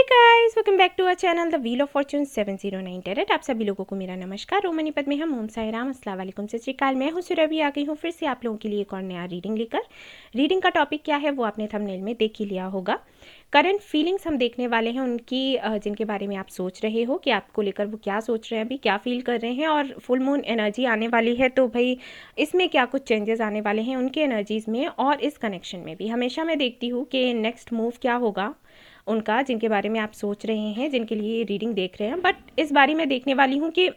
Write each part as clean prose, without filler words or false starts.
Guys, welcome back to our channel the wheel of fortune 709 tarot. आप सभी लोगों को मेरा नमस्कार। रोमनी पद में हम ओम साई राम, अस्सलाम वालेकुम, सत श्री अकाल। मैं हूं सुरभि, आ गई हूं फिर से आप लोगों के लिए एक और नया रीडिंग लेकर। रीडिंग का टॉपिक क्या है वो आपने थंबनेल में देख ही लिया होगा। करंट फीलिंग्स हम देखने वाले हैं उनकी, जिनके बारे में आप सोच रहे हो कि आपको लेकर वो क्या सोच रहे हैं, अभी क्या फील कर रहे हैं। और फुल मून एनर्जी आने वाली है तो भाई इसमें क्या कुछ चेंजेस आने वाले हैं उनके एनर्जीज़ में और इस कनेक्शन में भी। हमेशा मैं देखती हूँ कि नेक्स्ट मूव क्या होगा उनका, जिनके बारे में आप सोच रहे हैं, जिनके लिए रीडिंग देख रहे हैं। बट इस बारी मैं देखने वाली हूँ कि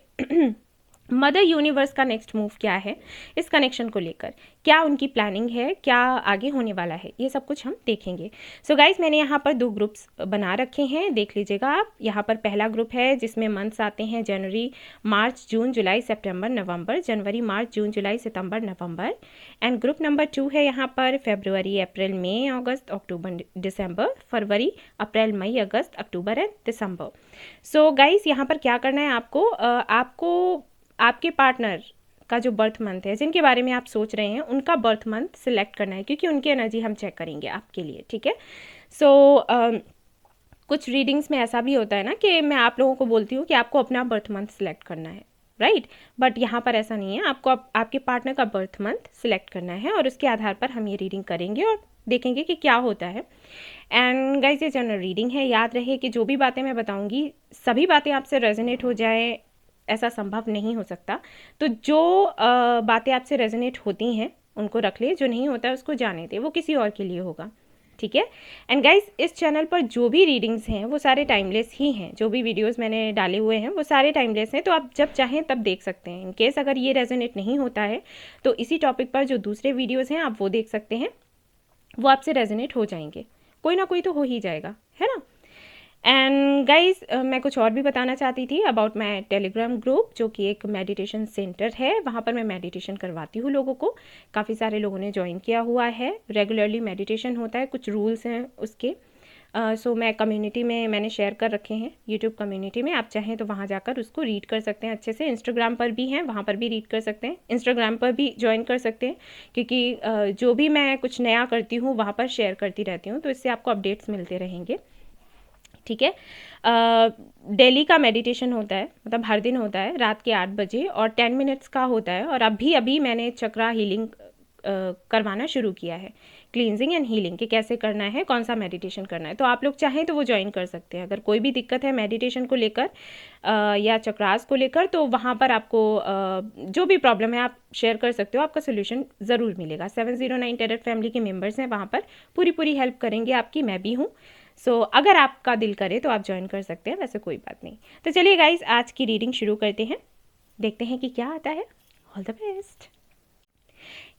मदर यूनिवर्स का नेक्स्ट मूव क्या है इस कनेक्शन को लेकर, क्या उनकी प्लानिंग है, क्या आगे होने वाला है, ये सब कुछ हम देखेंगे। सो गाइज, मैंने यहाँ पर 2 ग्रुप्स बना रखे हैं, देख लीजिएगा आप। यहाँ पर पहला ग्रुप है जिसमें मंथ्स आते हैं जनवरी, मार्च, जून, जुलाई, सितंबर, नवंबर। जनवरी, मार्च, जून, जुलाई, सितंबर, नवंबर। एंड ग्रुप नंबर 2 है यहाँ पर फरवरी, अप्रैल, मई, अगस्त, अक्टूबर, दिसंबर। फरवरी, अप्रैल, मई, अगस्त, October and December. So guys, यहाँ पर क्या करना है आपको, आपको आपके पार्टनर का जो बर्थ मंथ है, जिनके बारे में आप सोच रहे हैं, उनका बर्थ मंथ सिलेक्ट करना है, क्योंकि उनकी एनर्जी हम चेक करेंगे आपके लिए, ठीक है। सो कुछ रीडिंग्स में ऐसा भी होता है ना कि मैं आप लोगों को बोलती हूँ कि आपको अपना बर्थ मंथ सिलेक्ट करना है, राइट। बट यहाँ पर ऐसा नहीं है, आपको आपके पार्टनर का बर्थ मंथ सिलेक्ट करना है और उसके आधार पर हम ये रीडिंग करेंगे और देखेंगे कि क्या होता है। एंड गाइस, ये जनरल रीडिंग है। याद रहे कि जो भी बातें मैं बताऊंगी, सभी बातें आपसे रेजोनेट हो जाए ऐसा संभव नहीं हो सकता। तो जो बातें आपसे रेजोनेट होती हैं उनको रख ले, जो नहीं होता है उसको जाने दे, वो किसी और के लिए होगा, ठीक है। एंड गाइस, इस चैनल पर जो भी रीडिंग्स हैं वो सारे टाइमलेस ही हैं। जो भी वीडियोस मैंने डाले हुए हैं वो सारे टाइमलेस हैं, तो आप जब चाहें तब देख सकते हैं। इन केस अगर ये रेजोनेट नहीं होता है तो इसी टॉपिक पर जो दूसरे वीडियोज़ हैं आप वो देख सकते हैं, वो आपसे रेजोनेट हो जाएंगे। कोई ना कोई तो हो ही जाएगा, है ना। एंड गाइज, मैं कुछ और भी बताना चाहती थी अबाउट माई टेलीग्राम ग्रुप, जो कि एक मेडिटेशन सेंटर है। वहाँ पर मैं मेडिटेशन करवाती हूँ लोगों को। काफ़ी सारे लोगों ने ज्वाइन किया हुआ है। रेगुलरली मेडिटेशन होता है, कुछ रूल्स हैं उसके। सो मैं कम्युनिटी में मैंने शेयर कर रखे हैं, यूट्यूब कम्युनिटी में। आप चाहें तो वहाँ जाकर उसको रीड कर सकते हैं अच्छे से। इंस्टाग्राम पर भी हैं, वहाँ पर भी रीड कर सकते हैं, इंस्टाग्राम पर भी ज्वाइन कर सकते हैं, क्योंकि जो भी मैं कुछ नया करती हूँ वहाँ पर शेयर करती रहती हूँ, तो इससे आपको अपडेट्स मिलते रहेंगे, ठीक है। डेली का मेडिटेशन होता है, मतलब हर दिन होता है रात के 8 बजे, और 10 मिनट्स का होता है। और अभी मैंने चक्रा हीलिंग करवाना शुरू किया है, क्लींजिंग एंड हीलिंग के कैसे करना है, कौन सा मेडिटेशन करना है। तो आप लोग चाहें तो वो ज्वाइन कर सकते हैं। अगर कोई भी दिक्कत है मेडिटेशन को लेकर या चक्रास को लेकर, तो वहाँ पर आपको जो भी प्रॉब्लम है आप शेयर कर सकते हो, आपका सोल्यूशन ज़रूर मिलेगा। 709 टेरेट फैमिली के मेम्बर्स हैं वहाँ पर, पूरी हेल्प करेंगे आपकी, मैं भी हूँ। सो अगर आपका दिल करे तो आप ज्वाइन कर सकते हैं, वैसे कोई बात नहीं। तो चलिए गाइज, आज की रीडिंग शुरू करते हैं, देखते हैं कि क्या आता है। All the best.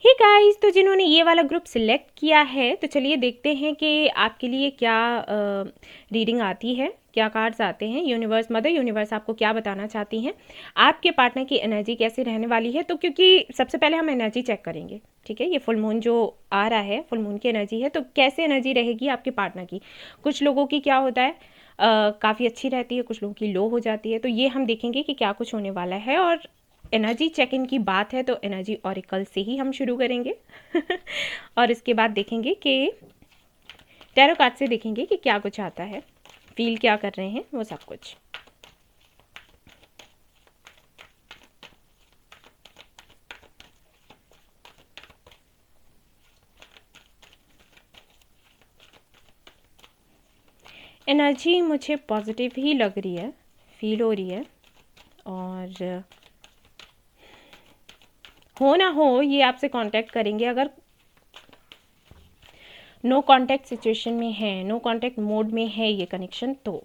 Hey guys, तो जिन्होंने ये वाला ग्रुप सिलेक्ट किया है, तो चलिए देखते हैं कि आपके लिए क्या रीडिंग आती है, क्या कार्ड्स आते हैं। यूनिवर्स, मदर यूनिवर्स आपको क्या बताना चाहती हैं, आपके पार्टनर की एनर्जी कैसे रहने वाली है। तो क्योंकि सबसे पहले हम एनर्जी चेक करेंगे, ठीक है। ये फुल मून जो आ रहा है, फुल मून की एनर्जी है, तो कैसे एनर्जी रहेगी आपके पार्टनर की। कुछ लोगों की क्या होता है, काफ़ी अच्छी रहती है, कुछ लोगों की लो हो जाती है। तो ये हम देखेंगे कि क्या कुछ होने वाला है। और एनर्जी चेक इन की बात है तो एनर्जी ऑरिकल से ही हम शुरू करेंगे और इसके बाद देखेंगे कि टैरो कार्ड से देखेंगे कि क्या कुछ आता है, फील क्या कर रहे हैं, वो सब कुछ। एनर्जी मुझे पॉजिटिव ही लग रही है, फील हो रही है। और हो ना हो ये आपसे कांटेक्ट करेंगे। अगर नो कांटेक्ट सिचुएशन में है, नो कांटेक्ट मोड में है ये कनेक्शन, तो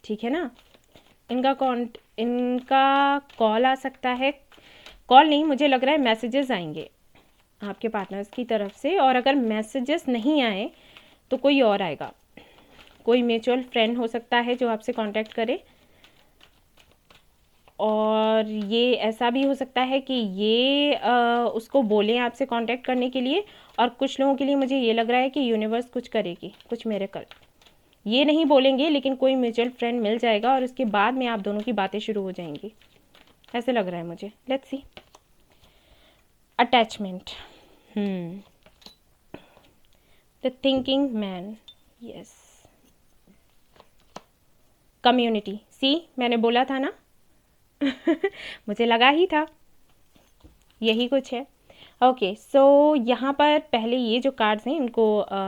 ठीक है ना। इनका कॉल आ सकता है, कॉल नहीं, मुझे लग रहा है मैसेजेस आएंगे आपके पार्टनर्स की तरफ से। और अगर मैसेजेस नहीं आए तो कोई और आएगा, कोई म्यूचुअल फ्रेंड हो सकता है जो आपसे कांटेक्ट करे। और ये ऐसा भी हो सकता है कि ये उसको बोलें आपसे कांटेक्ट करने के लिए। और कुछ लोगों के लिए मुझे ये लग रहा है कि यूनिवर्स कुछ करेगी, कुछ मिरेकल। ये नहीं बोलेंगे लेकिन कोई म्यूचुअल फ्रेंड मिल जाएगा और उसके बाद में आप दोनों की बातें शुरू हो जाएंगी, ऐसे लग रहा है मुझे। Let's see. Attachment, the thinking man, yes. Community, see मैंने बोला था ना मुझे लगा ही था यही कुछ है। ओके सो यहाँ पर पहले ये जो कार्ड्स हैं इनको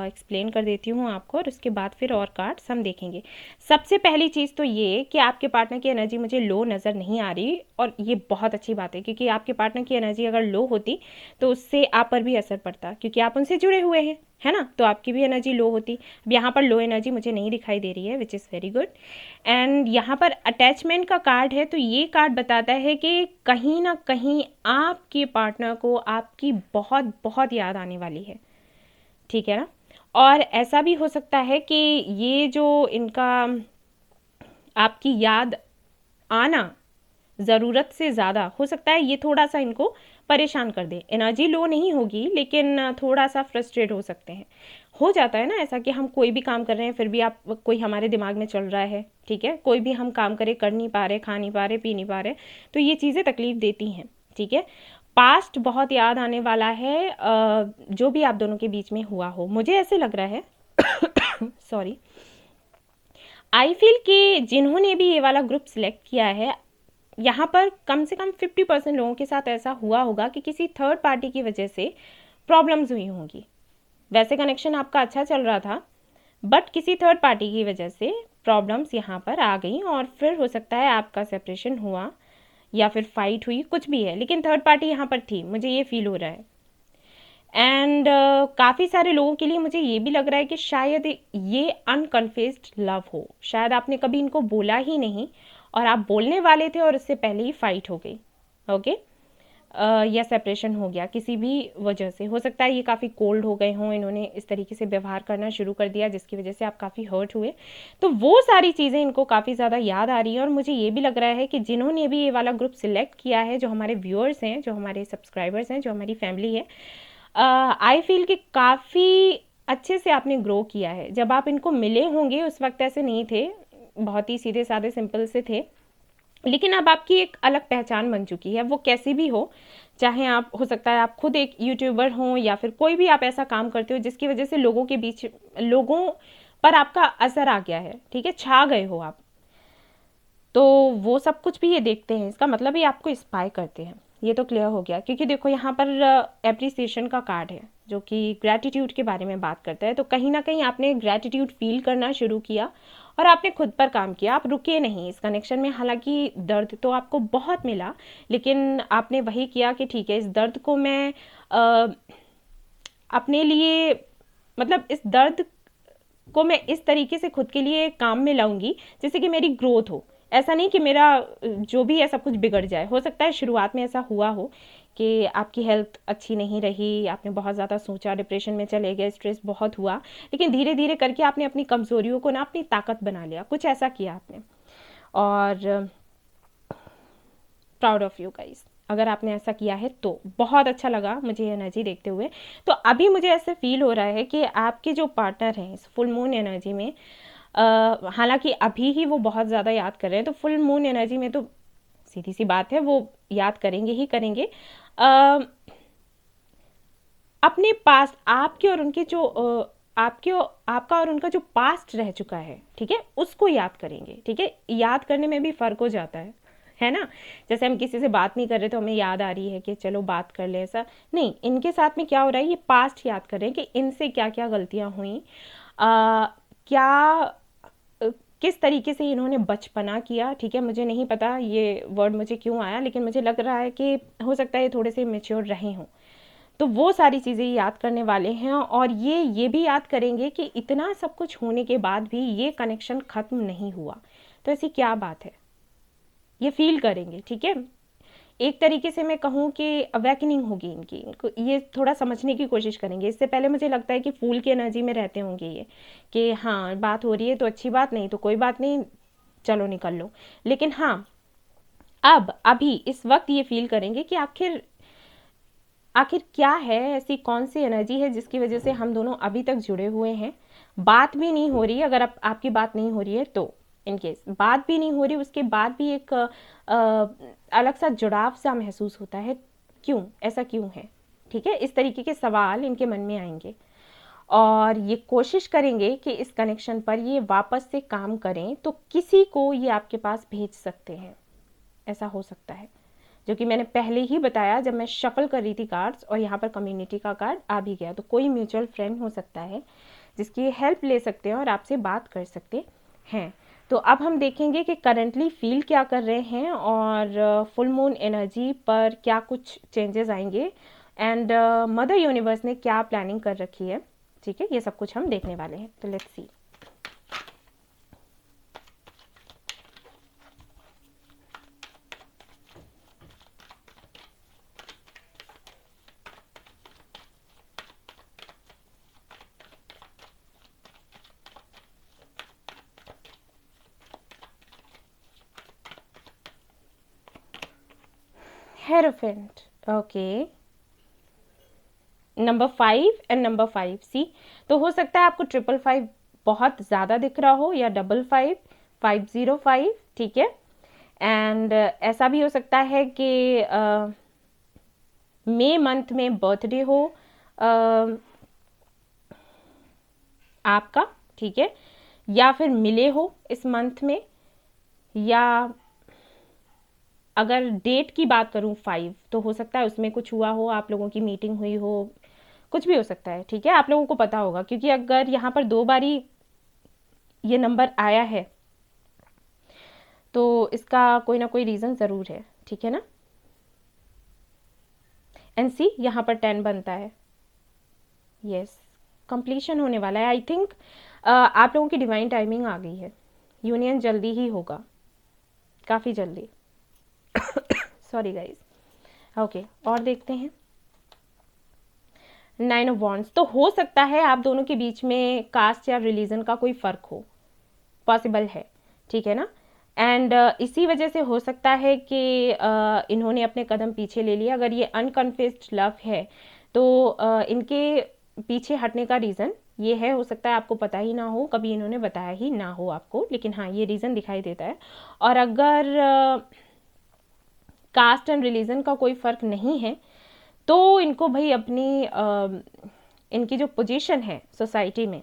एक्सप्लेन कर देती हूँ आपको, और उसके बाद फिर और कार्ड्स हम देखेंगे। सबसे पहली चीज़ तो ये कि आपके पार्टनर की एनर्जी मुझे लो नज़र नहीं आ रही, और ये बहुत अच्छी बात है, क्योंकि आपके पार्टनर की एनर्जी अगर लो होती तो उससे आप पर भी असर पड़ता, क्योंकि आप उनसे जुड़े हुए हैं, है ना, तो आपकी भी एनर्जी लो होती। अब यहाँ पर लो एनर्जी मुझे नहीं दिखाई दे रही है, which is very good. And यहाँ पर अटैचमेंट का कार्ड है, तो ये कार्ड बताता है कि कहीं ना कहीं आपके पार्टनर को आपकी बहुत बहुत याद आने वाली है, ठीक है ना। और ऐसा भी हो सकता है कि ये जो इनका आपकी याद आना ज़रूरत से ज़्यादा हो सकता है, ये थोड़ा सा इनको परेशान कर दे। एनर्जी लो नहीं होगी लेकिन थोड़ा सा फ्रस्ट्रेट हो सकते हैं। हो जाता है ना ऐसा कि हम कोई भी काम कर रहे हैं फिर भी आप कोई हमारे दिमाग में चल रहा है, ठीक है, कोई भी हम काम करे कर नहीं पा रहे, खा नहीं पा रहे, पी नहीं पा रहे, तो ये चीज़ें तकलीफ देती हैं, ठीक है। पास्ट बहुत याद आने वाला है, जो भी आप दोनों के बीच में हुआ हो, मुझे ऐसे लग रहा है सॉरी, आई फील कि जिन्होंने भी ये वाला ग्रुप सिलेक्ट किया है, यहाँ पर कम से कम 50% लोगों के साथ ऐसा हुआ होगा कि किसी थर्ड पार्टी की वजह से प्रॉब्लम्स हुई होंगी। वैसे कनेक्शन आपका अच्छा चल रहा था, बट किसी थर्ड पार्टी की वजह से प्रॉब्लम्स यहाँ पर आ गई, और फिर हो सकता है आपका सेपरेशन हुआ या फिर फाइट हुई, कुछ भी है, लेकिन थर्ड पार्टी यहाँ पर थी, मुझे ये फील हो रहा है। एंड काफ़ी सारे लोगों के लिए मुझे ये भी लग रहा है कि शायद ये अनकन्फेस्ड लव हो, शायद आपने कभी इनको बोला ही नहीं और आप बोलने वाले थे और उससे पहले ही फाइट हो गई, ओके, या सेपरेशन हो गया किसी भी वजह से। हो सकता है ये काफ़ी कोल्ड हो गए हों, इन्होंने इस तरीके से व्यवहार करना शुरू कर दिया जिसकी वजह से आप काफ़ी हर्ट हुए, तो वो सारी चीज़ें इनको काफ़ी ज़्यादा याद आ रही हैं। और मुझे ये भी लग रहा है कि जिन्होंने भी ये वाला ग्रुप सिलेक्ट किया है, जो हमारे व्यूअर्स हैं, जो हमारे सब्सक्राइबर्स हैं, जो हमारी फैमिली है, आई फील कि काफ़ी अच्छे से आपने ग्रो किया है। जब आप इनको मिले होंगे उस वक्त ऐसे नहीं थे, बहुत ही सीधे साधे सिंपल से थे, लेकिन अब आपकी एक अलग पहचान बन चुकी है, वो कैसी भी हो, चाहे आप, हो सकता है आप खुद एक यूट्यूबर हो या फिर कोई भी आप ऐसा काम करते हो जिसकी वजह से लोगों के बीच, लोगों पर आपका असर आ गया है, ठीक है, छा गए हो आप, तो वो सब कुछ भी ये देखते हैं, इसका मतलब ये आपको इंस्पायर करते हैं, ये तो क्लियर हो गया। क्योंकि देखो यहाँ पर एप्रिसिएशन का कार्ड है जो कि ग्रैटिट्यूड के बारे में बात करता है, तो कहीं ना कहीं आपने ग्रैटिट्यूड फील करना शुरू किया और आपने खुद पर काम किया, आप रुके नहीं इस कनेक्शन में। हालांकि दर्द तो आपको बहुत मिला, लेकिन आपने वही किया कि ठीक है, इस दर्द को मैं अपने लिए, मतलब इस दर्द को मैं इस तरीके से खुद के लिए काम में लाऊंगी जिससे कि मेरी ग्रोथ हो। ऐसा नहीं कि मेरा जो भी है सब कुछ बिगड़ जाए। हो सकता है शुरुआत में ऐसा हुआ हो कि आपकी हेल्थ अच्छी नहीं रही, आपने बहुत ज़्यादा सोचा, डिप्रेशन में चले गए, स्ट्रेस बहुत हुआ, लेकिन धीरे धीरे करके आपने अपनी कमज़ोरियों को ना अपनी ताकत बना लिया, कुछ ऐसा किया आपने। और प्राउड ऑफ यू गाइस, अगर आपने ऐसा किया है तो बहुत अच्छा लगा मुझे एनर्जी देखते हुए। तो अभी मुझे ऐसे फील हो रहा है कि आपके जो पार्टनर हैं इस फुल मून एनर्जी में, हालांकि अभी ही वो बहुत ज़्यादा याद कर रहे हैं, तो फुल मून एनर्जी में तो सीधी सी बात है वो याद करेंगे ही करेंगे। अपने पास्ट, आपके और उनके जो आपका और उनका जो पास्ट रह चुका है, ठीक है, उसको याद करेंगे, ठीक है। याद करने में भी फ़र्क हो जाता है ना। जैसे हम किसी से बात नहीं कर रहे तो हमें याद आ रही है कि चलो बात कर ले, ऐसा नहीं, इनके साथ में क्या हो रहा है, ये पास्ट याद कर रहे हैं कि इनसे क्या क्या गलतियां हुई, क्या किस तरीके से इन्होंने बचपना किया, ठीक है। मुझे नहीं पता ये वर्ड मुझे क्यों आया, लेकिन मुझे लग रहा है कि हो सकता है ये थोड़े से मेच्योर रहे हों, तो वो सारी चीज़ें याद करने वाले हैं। और ये भी याद करेंगे कि इतना सब कुछ होने के बाद भी ये कनेक्शन ख़त्म नहीं हुआ, तो ऐसी क्या बात है, ये फील करेंगे, ठीक है। एक तरीके से मैं कहूँ कि अवेकनिंग होगी इनकी, इनको ये थोड़ा समझने की कोशिश करेंगे। इससे पहले मुझे लगता है कि फूल की एनर्जी में रहते होंगे ये, कि हाँ बात हो रही है तो अच्छी बात, नहीं तो कोई बात नहीं, चलो निकल लो। लेकिन हाँ, अब अभी इस वक्त ये फील करेंगे कि आखिर क्या है, ऐसी कौन सी एनर्जी है जिसकी वजह से हम दोनों अभी तक जुड़े हुए हैं। बात भी नहीं हो रही, अगर आपकी बात नहीं हो रही है तो, इनकेस बात भी नहीं हो रही, उसके बाद भी एक अलग सा जुड़ाव सा महसूस होता है, क्यों, ऐसा क्यों है, ठीक है। इस तरीके के सवाल इनके मन में आएंगे। और ये कोशिश करेंगे कि इस कनेक्शन पर ये वापस से काम करें, तो किसी को ये आपके पास भेज सकते हैं, ऐसा हो सकता है, जो कि मैंने पहले ही बताया जब मैं शफल कर रही थी कार्ड्स और यहाँ पर कम्युनिटी का कार्ड आ भी गया। तो कोई म्यूचुअल फ्रेंड हो सकता है जिसकी हेल्प ले सकते हैं और आपसे बात कर सकते हैं। तो अब हम देखेंगे कि करंटली फील क्या कर रहे हैं और फुल मून एनर्जी पर क्या कुछ चेंजेस आएंगे एंड मदर यूनिवर्स ने क्या प्लानिंग कर रखी है। ठीक है, ये सब कुछ हम देखने वाले हैं। तो let's see. Hierophant, okay, number 5 and number 5 सी। तो हो सकता है आपको 555 बहुत ज़्यादा दिख रहा हो या 55 505, ठीक है। एंड ऐसा भी हो सकता है कि मई मंथ में बर्थडे हो आपका, ठीक है, या फिर मिले हो इस मंथ में, या अगर डेट की बात करूं 5 तो हो सकता है उसमें कुछ हुआ हो, आप लोगों की मीटिंग हुई हो, कुछ भी हो सकता है, ठीक है। आप लोगों को पता होगा क्योंकि अगर यहाँ पर 2 बारी ये नंबर आया है तो इसका कोई ना कोई रीज़न ज़रूर है, ठीक है ना। एंड सी यहाँ पर 10 बनता है, यस, कंप्लीशन होने वाला है। आई थिंक आप लोगों की डिवाइन टाइमिंग आ गई है, यूनियन जल्दी ही होगा, काफ़ी जल्दी। सॉरी गाइज, ओके, और देखते हैं 9 ऑफ वॉन्ड्स। तो हो सकता है आप दोनों के बीच में कास्ट या रिलीजन का कोई फ़र्क हो, पॉसिबल है, ठीक है ना। एंड इसी वजह से हो सकता है कि इन्होंने अपने कदम पीछे ले लिया। अगर ये अनकन्फेस्ड लव है तो इनके पीछे हटने का रीज़न ये है, हो सकता है आपको पता ही ना हो, कभी इन्होंने बताया ही ना हो आपको, लेकिन हाँ ये रीज़न दिखाई देता है। और अगर कास्ट एंड रिलीजन का कोई फ़र्क नहीं है तो इनको भाई अपनी इनकी जो पोजीशन है सोसाइटी में,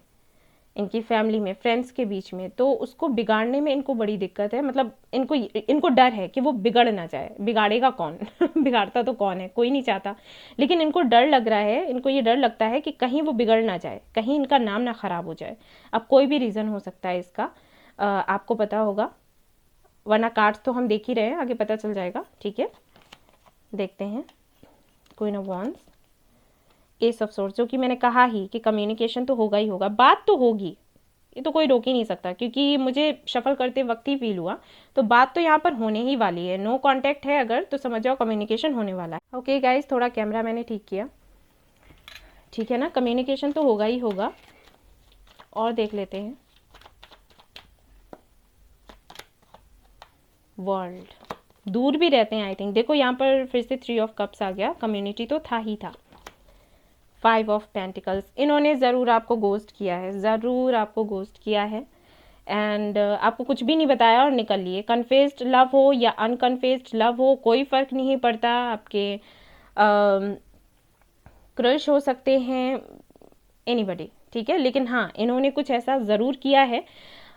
इनकी फैमिली में, फ्रेंड्स के बीच में, तो उसको बिगाड़ने में इनको बड़ी दिक्कत है। मतलब इनको डर है कि वो बिगड़ ना जाए। बिगाड़ेगा कौन? बिगाड़ता तो कौन है, कोई नहीं चाहता, लेकिन इनको डर लग रहा है, इनको ये डर लगता है कि कहीं वो बिगड़ ना जाए, कहीं इनका नाम ना खराब हो जाए। अब कोई भी रीज़न हो सकता है इसका, आपको पता होगा, वरना कार्ड्स तो हम देख ही रहे हैं, आगे पता चल जाएगा, ठीक है। देखते हैं queen of wands, S of swords, जो कि मैंने कहा ही कि कम्युनिकेशन तो होगा ही होगा, बात तो होगी, ये तो कोई रोक ही नहीं सकता, क्योंकि मुझे शफल करते वक्त ही फील हुआ, तो बात तो यहाँ पर होने ही वाली है। नो कांटेक्ट है अगर, तो समझ जाओ कम्युनिकेशन होने वाला है। ओके गाइज, थोड़ा कैमरा मैंने ठीक किया, ठीक है ना। कम्युनिकेशन तो होगा ही होगा। और देख लेते हैं वर्ल्ड, दूर भी रहते हैं आई थिंक। देखो यहाँ पर फिर से 3 ऑफ कप्स आ गया, कम्युनिटी तो था ही था। 5 ऑफ पेंटिकल्स, इन्होंने ज़रूर आपको गोस्ट किया है, ज़रूर आपको गोस्ट किया है, एंड आपको कुछ भी नहीं बताया और निकल लिए। कन्फेस्ड लव हो या अनकन्फेस्ड लव हो, कोई फ़र्क नहीं पड़ता। आपके क्रश हो सकते हैं, एनीबडी, ठीक है, लेकिन हाँ इन्होंने कुछ ऐसा ज़रूर किया है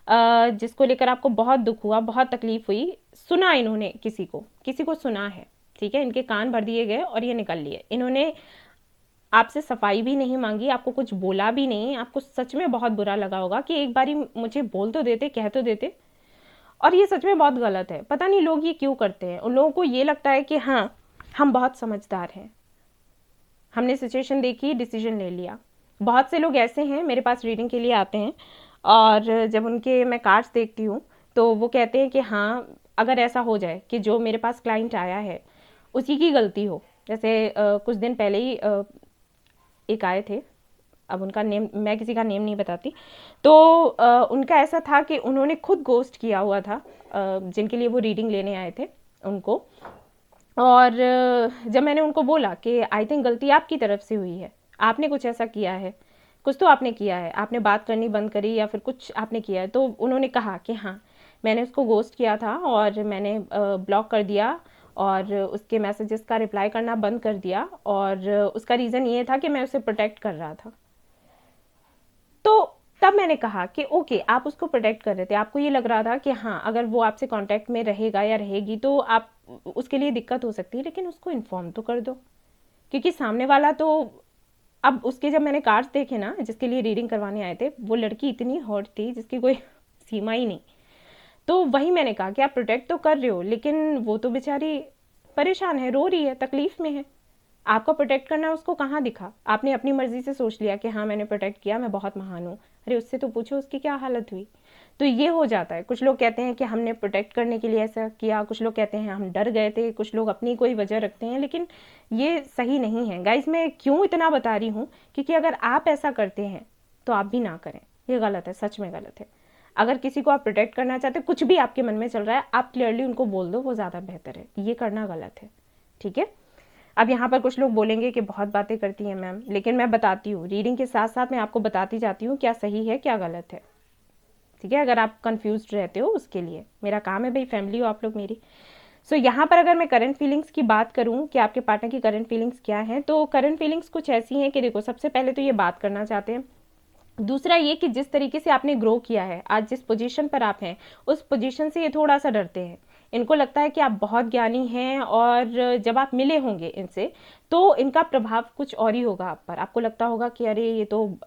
जिसको लेकर आपको बहुत दुख हुआ, बहुत तकलीफ हुई। सुना इन्होंने, किसी को सुना है, ठीक है, इनके कान भर दिए गए और ये निकल लिए। इन्होंने आपसे सफाई भी नहीं मांगी, आपको कुछ बोला भी नहीं, आपको सच में बहुत बुरा लगा होगा कि एक बारी मुझे बोल तो देते, कह तो देते। और ये सच में बहुत गलत है, पता नहीं लोग ये क्यों करते हैं। उन लोगों को ये लगता है कि हाँ हम बहुत समझदार हैं, हमने सिचुएशन देखी, डिसीजन ले लिया। बहुत से लोग ऐसे हैं मेरे पास रीडिंग के लिए आते हैं, और जब उनके मैं कार्ड्स देखती हूँ तो वो कहते हैं कि हाँ अगर ऐसा हो जाए कि जो मेरे पास क्लाइंट आया है उसी की गलती हो। जैसे कुछ दिन पहले ही एक आए थे, अब उनका नेम, मैं किसी का नेम नहीं बताती, तो उनका ऐसा था कि उन्होंने खुद गोस्ट किया हुआ था जिनके लिए वो रीडिंग लेने आए थे उनको। और जब मैंने उनको बोला कि आई थिंक गलती आपकी तरफ से हुई है, आपने कुछ ऐसा किया है, कुछ तो आपने किया है, आपने बात करनी बंद करी या फिर कुछ आपने किया है, तो उन्होंने कहा कि हाँ मैंने उसको गोस्ट किया था और मैंने ब्लॉक कर दिया और उसके मैसेजेस का रिप्लाई करना बंद कर दिया, और उसका रीज़न ये था कि मैं उसे प्रोटेक्ट कर रहा था। तब मैंने कहा कि ओके, आप उसको प्रोटेक्ट कर रहे थे, आपको ये लग रहा था कि हाँ अगर वो आपसे कांटेक्ट में रहेगा या रहेगी तो आप उसके लिए दिक्कत हो सकती है, लेकिन उसको इन्फॉर्म तो कर दो, क्योंकि सामने वाला तो, अब उसके जब मैंने कार्ड्स देखे ना जिसके लिए रीडिंग करवाने आए थे, वो लड़की इतनी हर्ट थी जिसकी कोई सीमा ही नहीं। तो वही मैंने कहा कि आप प्रोटेक्ट तो कर रहे हो, लेकिन वो तो बेचारी परेशान है, रो रही है, तकलीफ में है। आपका प्रोटेक्ट करना उसको कहाँ दिखा? आपने अपनी मर्जी से सोच लिया कि हाँ मैंने प्रोटेक्ट किया, मैं बहुत महान हूँ। अरे उससे तो पूछो उसकी क्या हालत हुई। तो ये हो जाता है। कुछ लोग कहते हैं कि हमने प्रोटेक्ट करने के लिए ऐसा किया, कुछ लोग कहते हैं हम डर गए थे, कुछ लोग अपनी कोई वजह रखते हैं, लेकिन ये सही नहीं है गाइज। मैं क्यों इतना बता रही हूँ, क्योंकि अगर आप ऐसा करते हैं तो आप भी ना करें, ये गलत है, सच में गलत है। अगर किसी को आप प्रोटेक्ट करना चाहते, कुछ भी आपके मन में चल रहा है, आप क्लियरली उनको बोल दो, वो ज़्यादा बेहतर है। ये करना गलत है, ठीक है। अब यहाँ पर कुछ लोग बोलेंगे कि बहुत बातें करती हैं मैम, लेकिन मैं बताती हूँ, रीडिंग के साथ साथ मैं आपको बताती जाती हूँ क्या सही है क्या गलत है, ठीक है। अगर आप कंफ्यूज रहते हो उसके लिए मेरा काम है, भाई फैमिली हो आप लोग मेरी। सो यहाँ पर अगर मैं करंट फीलिंग्स की बात करूँ कि आपके पार्टनर की करंट फीलिंग्स क्या हैं, तो करंट फीलिंग्स कुछ ऐसी हैं कि देखो, सबसे पहले तो ये बात करना चाहते हैं। दूसरा ये कि जिस तरीके से आपने ग्रो किया है, आज जिस पोजीशन पर आप हैं उस पोजीशन से ये थोड़ा सा डरते हैं। इनको लगता है कि आप बहुत ज्ञानी हैं, और जब आप मिले होंगे इनसे तो इनका प्रभाव कुछ और ही होगा आप पर। आपको लगता होगा कि अरे ये तो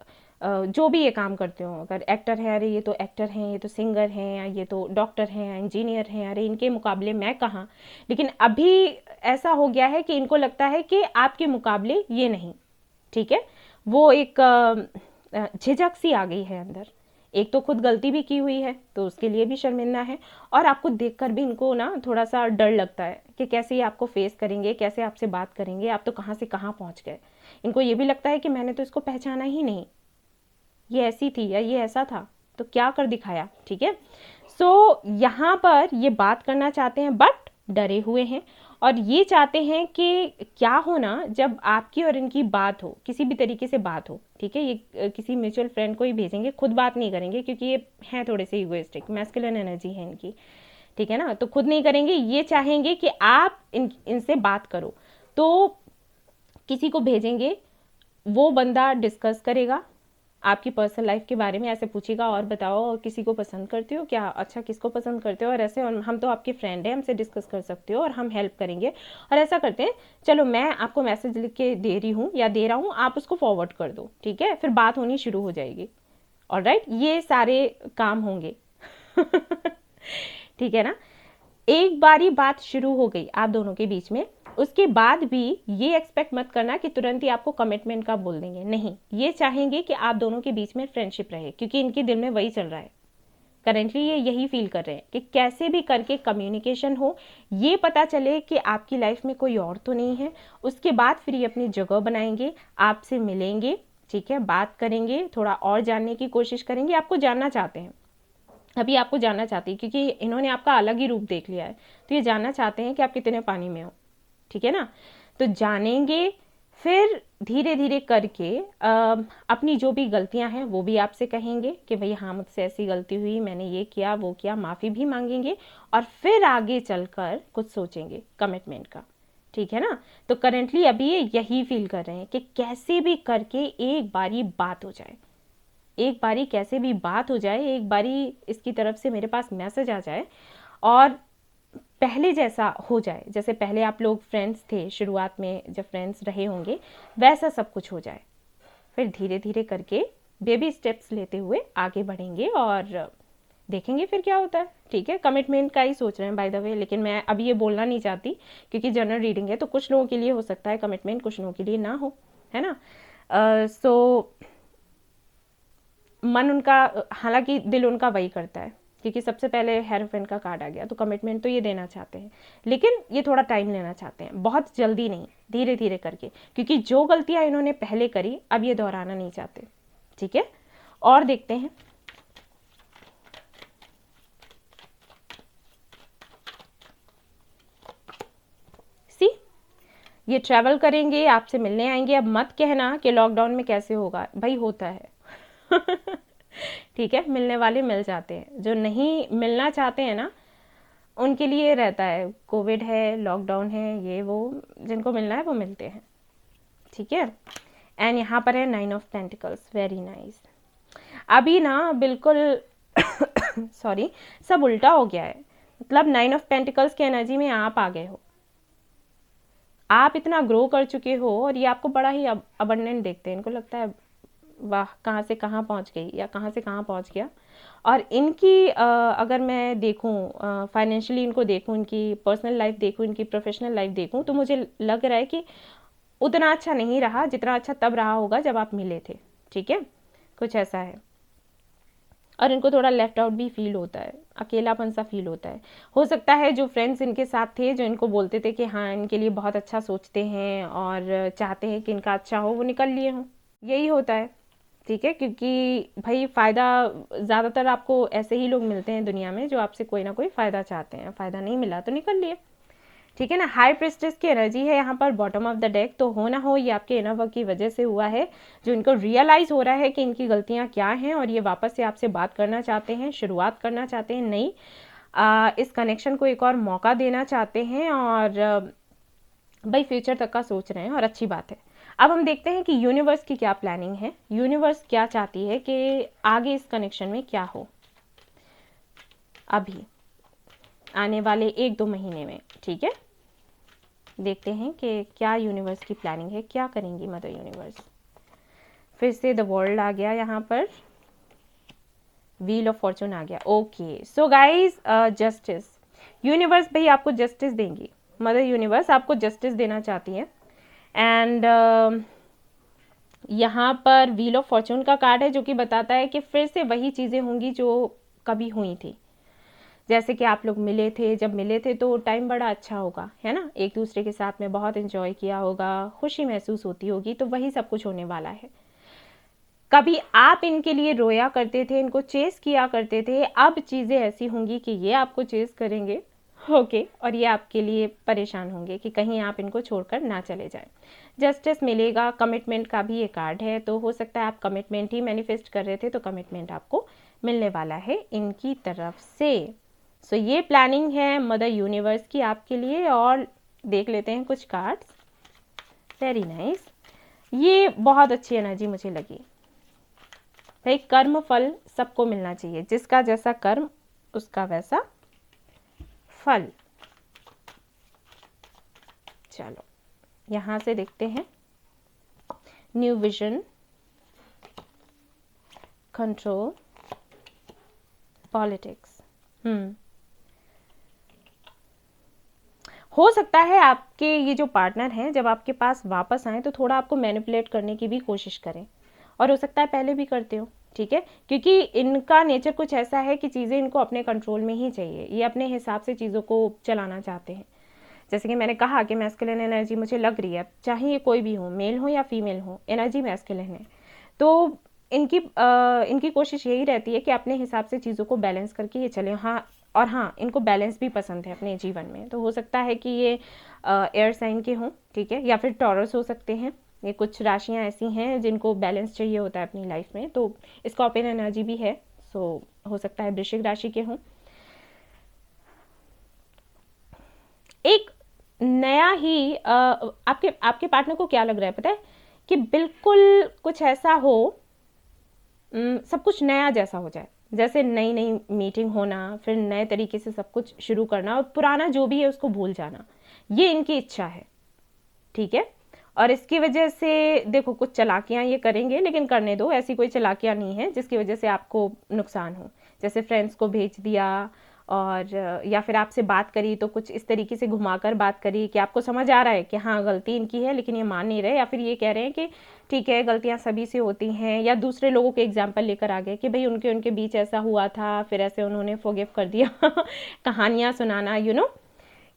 जो भी ये काम करते हो, अगर एक्टर है, अरे ये तो एक्टर हैं, ये तो सिंगर हैं, या ये तो डॉक्टर हैं, या इंजीनियर हैं, अरे इनके मुकाबले मैं कहाँ। लेकिन अभी ऐसा हो गया है कि इनको लगता है कि आपके मुकाबले ये नहीं, ठीक है। वो एक झिझक सी आ गई है अंदर। एक तो खुद गलती भी की हुई है तो उसके लिए भी शर्मिंदा है, और आपको देखकर भी इनको ना थोड़ा सा डर लगता है कि कैसे ये आपको फेस करेंगे, कैसे आपसे बात करेंगे, आप तो कहाँ से कहाँ पहुँच गए। इनको ये भी लगता है कि मैंने तो इसको पहचाना ही नहीं, ये ऐसी थी या ये ऐसा था, तो क्या कर दिखाया, ठीक है। सो यहाँ पर ये बात करना चाहते हैं बट डरे हुए हैं, और ये चाहते हैं कि क्या हो ना, जब आपकी और इनकी बात हो, किसी भी तरीके से बात हो, ठीक है, ये किसी म्यूचुअल फ्रेंड को ही भेजेंगे, खुद बात नहीं करेंगे क्योंकि ये हैं थोड़े से इगोइस्टिक, मैस्कुलिन एनर्जी है इनकी, ठीक है ना। तो खुद नहीं करेंगे, ये चाहेंगे कि आप इनसे बात करो। तो किसी को भेजेंगे, वो बंदा डिस्कस करेगा आपकी पर्सनल लाइफ के बारे में, ऐसे पूछेगा और बताओ और किसी को पसंद करते हो क्या, अच्छा किसको पसंद करते हो, और ऐसे, और हम तो आपके फ्रेंड हैं, हमसे डिस्कस कर सकते हो और हम हेल्प करेंगे। और ऐसा करते हैं, चलो मैं आपको मैसेज लिख के दे रही हूँ या दे रहा हूँ, आप उसको फॉरवर्ड कर दो, ठीक है, फिर बात होनी शुरू हो जाएगी। ऑलराइट, ये सारे काम होंगे ठीक है ना। एक बारी बात शुरू हो गई आप दोनों के बीच में, उसके बाद भी ये एक्सपेक्ट मत करना कि तुरंत ही आपको कमिटमेंट का बोल देंगे, नहीं। ये चाहेंगे कि आप दोनों के बीच में फ्रेंडशिप रहे, क्योंकि इनके दिल में वही चल रहा है करेंटली। ये यही फील कर रहे हैं कि कैसे भी करके कम्युनिकेशन हो, ये पता चले कि आपकी लाइफ में कोई और तो नहीं है। उसके बाद फिर ये अपनी जगह बनाएंगे, आपसे मिलेंगे, ठीक है, बात करेंगे, थोड़ा और जानने की कोशिश करेंगे। आपको जानना चाहते हैं, अभी आपको जानना चाहती है, क्योंकि इन्होंने आपका अलग ही रूप देख लिया है, तो ये जानना चाहते हैं कि आप कितने पानी में हो, ठीक है ना। तो जानेंगे, फिर धीरे धीरे करके अपनी जो भी गलतियां हैं वो भी आपसे कहेंगे कि भाई हाँ मुझसे ऐसी गलती हुई, मैंने ये किया वो किया, माफ़ी भी मांगेंगे, और फिर आगे चलकर कुछ सोचेंगे कमिटमेंट का, ठीक है ना। तो करेंटली अभी ये यही फील कर रहे हैं कि कैसे भी करके एक बारी बात हो जाए, एक बारी कैसे भी बात हो जाए, एक बारी इसकी तरफ से मेरे पास मैसेज आ जाए, और पहले जैसा हो जाए, जैसे पहले आप लोग फ्रेंड्स थे शुरुआत में, जब फ्रेंड्स रहे होंगे, वैसा सब कुछ हो जाए। फिर धीरे धीरे करके बेबी स्टेप्स लेते हुए आगे बढ़ेंगे और देखेंगे फिर क्या होता है, ठीक है। कमिटमेंट का ही सोच रहे हैं बाय द वे, लेकिन मैं अभी ये बोलना नहीं चाहती क्योंकि जनरल रीडिंग है, तो कुछ लोगों के लिए हो सकता है कमिटमेंट, कुछ लोगों के लिए ना हो, है ना। सो मन उनका, हालांकि दिल उनका वही करता है, क्योंकि सबसे पहले हेरोफेंट का कार्ड आ गया, तो कमिटमेंट तो ये देना चाहते हैं, लेकिन ये थोड़ा टाइम लेना चाहते हैं, बहुत जल्दी नहीं, धीरे धीरे करके, क्योंकि जो गलतियां इन्होंने पहले करी अब ये दोहराना नहीं चाहते, ठीक है। और देखते हैं, सी ये ट्रैवल करेंगे, आपसे मिलने आएंगे। अब मत कहना कि लॉकडाउन में कैसे होगा, भाई होता है ठीक है, मिलने वाले मिल जाते हैं, जो नहीं मिलना चाहते हैं ना उनके लिए रहता है, कोविड है, लॉकडाउन है, ये वो, जिनको मिलना है वो मिलते हैं, ठीक है। एंड यहाँ पर है 9 ऑफ पेंटिकल्स, वेरी नाइस। अभी ना बिल्कुल सॉरी, सब उल्टा हो गया है। मतलब 9 ऑफ पेंटिकल्स की एनर्जी में आप आ गए हो, आप इतना ग्रो कर चुके हो और ये आपको बड़ा ही अबंडेंट देखते हैं। इनको लगता है वाह कहाँ से कहाँ पहुँच गई या कहाँ से कहाँ पहुँच गया। और इनकी अगर मैं देखूँ फाइनेंशियली, इनको देखूँ, इनकी पर्सनल लाइफ देखूँ, इनकी प्रोफेशनल लाइफ देखूँ, तो मुझे लग रहा है कि उतना अच्छा नहीं रहा जितना अच्छा तब रहा होगा जब आप मिले थे। ठीक है, कुछ ऐसा है। और इनको थोड़ा लेफ्ट आउट भी फील होता है, अकेलापन सा फील होता है। हो सकता है जो फ्रेंड्स इनके साथ थे, जो इनको बोलते थे कि हाँ इनके लिए बहुत अच्छा सोचते हैं और चाहते हैं कि इनका अच्छा हो, वो निकल लिए हों। यही होता है। ठीक है, क्योंकि भाई फ़ायदा, ज़्यादातर आपको ऐसे ही लोग मिलते हैं दुनिया में जो आपसे कोई ना कोई फ़ायदा चाहते हैं। फ़ायदा नहीं मिला तो निकल लिए। ठीक है ना। हाई प्रेस्टिस की एनर्जी है यहाँ पर बॉटम ऑफ द डेक। तो हो ना हो ये आपके इनर वर्क की वजह से हुआ है, जो इनको रियलाइज़ हो रहा है कि इनकी गलतियाँ क्या हैं और ये वापस से आपसे बात करना चाहते हैं, शुरुआत करना चाहते हैं नई, इस कनेक्शन को एक और मौका देना चाहते हैं और भाई फ्यूचर तक का सोच रहे हैं और अच्छी बात है। अब हम देखते हैं कि यूनिवर्स की क्या प्लानिंग है, यूनिवर्स क्या चाहती है कि आगे इस कनेक्शन में क्या हो अभी आने वाले 1-2 महीने में। ठीक है, देखते हैं कि क्या यूनिवर्स की प्लानिंग है, क्या करेंगी मदर यूनिवर्स। फिर से द वर्ल्ड आ गया यहाँ पर, व्हील ऑफ फॉर्चून आ गया। Okay so guys, justice, universe भाई आपको जस्टिस देंगी। मदर यूनिवर्स आपको जस्टिस देना चाहती है। एंड यहाँ पर व्हील ऑफ फॉर्चून का कार्ड है जो कि बताता है कि फिर से वही चीज़ें होंगी जो कभी हुई थी। जैसे कि आप लोग मिले थे, जब मिले थे तो टाइम बड़ा अच्छा होगा, है ना, एक दूसरे के साथ में बहुत एंजॉय किया होगा, खुशी महसूस होती होगी, तो वही सब कुछ होने वाला है। कभी आप इनके लिए रोया करते थे, इनको चेस किया करते थे, अब चीज़ें ऐसी होंगी कि ये आपको चेस करेंगे। ओके, और ये आपके लिए परेशान होंगे कि कहीं आप इनको छोड़कर ना चले जाएं। जस्टिस मिलेगा, कमिटमेंट का भी ये कार्ड है, तो हो सकता है आप कमिटमेंट ही मैनिफेस्ट कर रहे थे, तो कमिटमेंट आपको मिलने वाला है इनकी तरफ से। सो ये प्लानिंग है मदर यूनिवर्स की आपके लिए। और देख लेते हैं कुछ कार्ड्स। वेरी नाइस, ये बहुत अच्छी एनर्जी मुझे लगी भाई। कर्म फल सबको मिलना चाहिए, जिसका जैसा कर्म उसका वैसा फल। चलो यहाँ से देखते हैं, न्यू विजन, कंट्रोल, पॉलिटिक्स। हो सकता है आपके ये जो पार्टनर हैं जब आपके पास वापस आए तो थोड़ा आपको मैनिपुलेट करने की भी कोशिश करें, और हो सकता है पहले भी करते हो। ठीक है, क्योंकि इनका नेचर कुछ ऐसा है कि चीज़ें इनको अपने कंट्रोल में ही चाहिए, ये अपने हिसाब से चीज़ों को चलाना चाहते हैं। जैसे कि मैंने कहा कि मैस्कुलिन एनर्जी मुझे लग रही है, चाहे ये कोई भी हो, मेल हो या फीमेल हो, एनर्जी मैस्कुलिन है। तो इनकी कोशिश यही रहती है कि अपने हिसाब से चीज़ों को बैलेंस करके ये चले। हाँ, और हाँ, इनको बैलेंस भी पसंद है अपने जीवन में। तो हो सकता है कि ये एयर साइन के हों, ठीक है, या फिर टॉरस हो सकते हैं। ये कुछ राशियाँ ऐसी हैं जिनको बैलेंस चाहिए होता है अपनी लाइफ में, तो स्कॉर्पियन एनर्जी भी है। सो हो सकता है वृश्चिक राशि के हों। एक नया ही आपके आपके पार्टनर को क्या लग रहा है पता है, कि बिल्कुल कुछ ऐसा हो, सब कुछ नया जैसा हो जाए, जैसे नई नई मीटिंग होना, फिर नए तरीके से सब कुछ शुरू करना और पुराना जो भी है उसको भूल जाना, ये इनकी इच्छा है। ठीक है, और इसकी वजह से देखो कुछ चालाकियां ये करेंगे, लेकिन करने दो, ऐसी कोई चालाकियां नहीं है जिसकी वजह से आपको नुकसान हो। जैसे फ्रेंड्स को भेज दिया और या फिर आपसे बात करी तो कुछ इस तरीके से घुमाकर बात करी कि आपको समझ आ रहा है कि हाँ गलती इनकी है, लेकिन ये मान नहीं रहे, या फिर ये कह रहे हैं कि ठीक है गलतियां सभी से होती हैं, या दूसरे लोगों के एग्जाम्पल लेकर आ गए कि भाई उनके बीच ऐसा हुआ था, फिर ऐसे उन्होंने फॉरगिव कर दिया कहानियां सुनाना,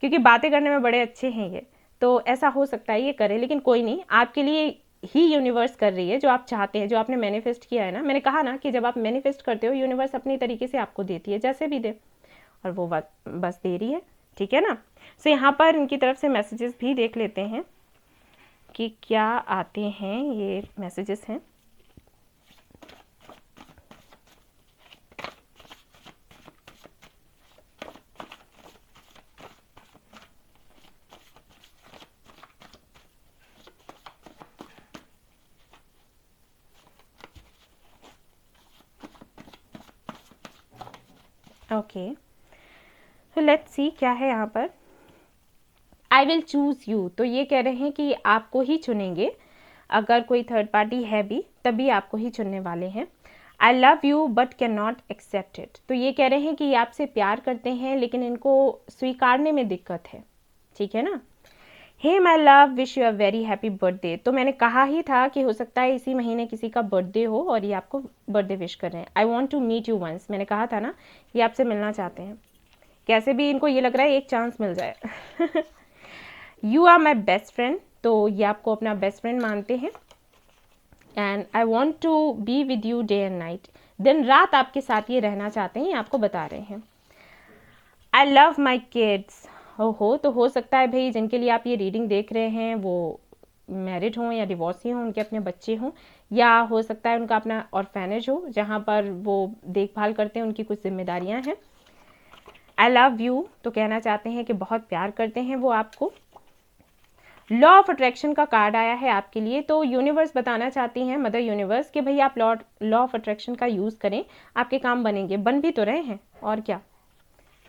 क्योंकि बातें करने में बड़े अच्छे हैं ये। तो ऐसा हो सकता है ये करे, लेकिन कोई नहीं, आपके लिए ही यूनिवर्स कर रही है जो आप चाहते हैं, जो आपने मैनिफेस्ट किया है ना। मैंने कहा ना कि जब आप मैनिफेस्ट करते हो यूनिवर्स अपनी तरीके से आपको देती है, जैसे भी दे, और वो बस दे रही है। ठीक है ना। सो यहाँ पर इनकी तरफ से मैसेजेस भी देख लेते हैं कि क्या आते हैं। ये मैसेजेस हैं, ओके, तो लेट्स सी क्या है यहाँ पर। आई विल चूज़ यू, तो ये कह रहे हैं कि आपको ही चुनेंगे, अगर कोई थर्ड पार्टी है भी तभी आपको ही चुनने वाले हैं। I love you but can not accept it, तो ये कह रहे हैं कि ये आपसे प्यार करते हैं लेकिन इनको स्वीकारने में दिक्कत है, ठीक है ना। Hey my love wish you a very happy birthday, तो मैंने कहा ही था कि हो सकता है इसी महीने किसी का बर्थडे हो और ये आपको बर्थडे विश कर रहे हैं। I want to meet you once, मैंने कहा था ना ये आपसे मिलना चाहते हैं, कैसे भी इनको ये लग रहा है एक चांस मिल जाए। You are my best friend, तो ये आपको अपना बेस्ट फ्रेंड मानते हैं। And I want to be with you day and night, दिन रात आपके साथ ये रहना चाहते हैं, ये आपको बता रहे हैं। आई लव माई किड्स, हो तो हो सकता है भाई जिनके लिए आप ये रीडिंग देख रहे हैं वो मैरिड हों या डिवोर्सी हों, उनके अपने बच्चे हों, या हो सकता है उनका अपना ऑर्फेनेज हो जहाँ पर वो देखभाल करते हैं, उनकी कुछ जिम्मेदारियाँ हैं। आई लव यू, तो कहना चाहते हैं कि बहुत प्यार करते हैं वो आपको। लॉ ऑफ अट्रैक्शन का कार्ड आया है आपके लिए, तो यूनिवर्स बताना चाहती हैं, मदर यूनिवर्स, कि भाई आप लॉ ऑफ अट्रैक्शन का यूज़ करें, आपके काम बनेंगे, बन भी तो रहे हैं और क्या,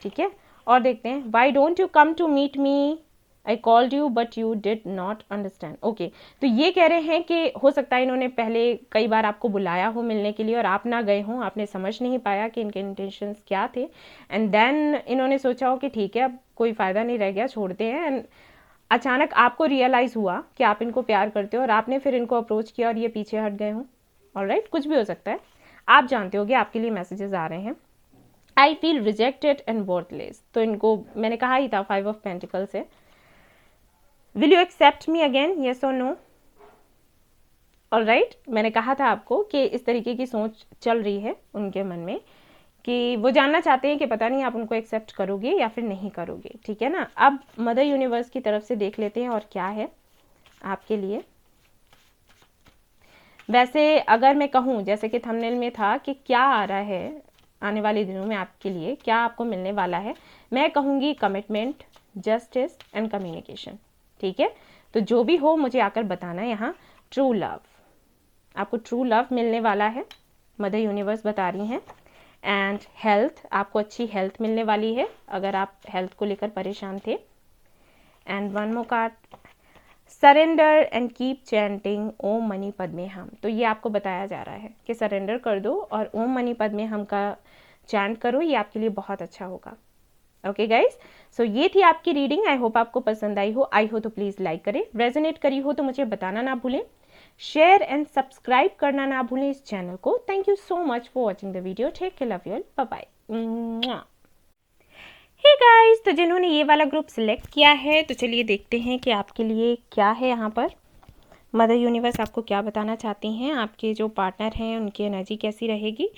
ठीक है। और देखते हैं, why don't you come to meet me, I called you but you did not understand. Okay, तो ये कह रहे हैं कि हो सकता है इन्होंने पहले कई बार आपको बुलाया हो मिलने के लिए और आप ना गए हों, आपने समझ नहीं पाया कि इनके इंटेंशंस क्या थे, एंड देन इन्होंने सोचा हो कि ठीक है अब कोई फ़ायदा नहीं रह गया, छोड़ते हैं, एंड अचानक आपको रियलाइज़ हुआ कि आप इनको प्यार करते हो और आपने फिर इनको अप्रोच किया और ये पीछे हट गए हों। ऑलराइट, कुछ भी हो सकता है, आप जानते होगे आपके लिए मैसेजेस आ रहे हैं। I feel rejected and worthless, तो इनको मैंने कहा ही था 5 ऑफ पेंटिकल्स है। Will you accept me again, yes और नो। ऑलराइट, मैंने कहा था आपको कि इस तरीके की सोच चल रही है उनके मन में कि वो जानना चाहते हैं कि पता नहीं आप उनको एक्सेप्ट करोगे या फिर नहीं करोगे, ठीक है ना। अब मदर यूनिवर्स की तरफ से देख लेते हैं और क्या है आपके लिए। वैसे अगर मैं कहूँ जैसे कि थंबनेल में था कि क्या आ रहा है आने वाले दिनों में आपके लिए, क्या आपको मिलने वाला है, मैं कहूँगी कमिटमेंट, जस्टिस एंड कम्युनिकेशन, ठीक है। तो जो भी हो मुझे आकर बताना। यहाँ ट्रू लव, आपको ट्रू लव मिलने वाला है, मदर यूनिवर्स बता रही हैं। एंड हेल्थ, आपको अच्छी हेल्थ मिलने वाली है अगर आप हेल्थ को लेकर परेशान थे। And one more card, surrender and keep chanting ओम मनी पद्मे हम, तो ये आपको बताया जा रहा है कि सरेंडर कर दो और ओम मनी पद्मे हम का चैंट करो, ये आपके लिए बहुत अच्छा होगा। ओके गाइज, सो ये थी आपकी रीडिंग। आई होप आपको पसंद आई हो, आई हो तो प्लीज़ लाइक करें, रेजोनेट करी हो तो मुझे बताना ना भूलें, शेयर एंड सब्सक्राइब करना ना भूलें इस चैनल को। Thank you so much for watching the video, take care, love you all, bye bye. Hey guys, तो जिन्होंने ये वाला ग्रुप सिलेक्ट किया है तो चलिए देखते हैं कि आपके लिए क्या है यहाँ पर। मदर यूनिवर्स आपको क्या बताना चाहती हैं, आपके जो पार्टनर हैं उनकी एनर्जी कैसी रहेगी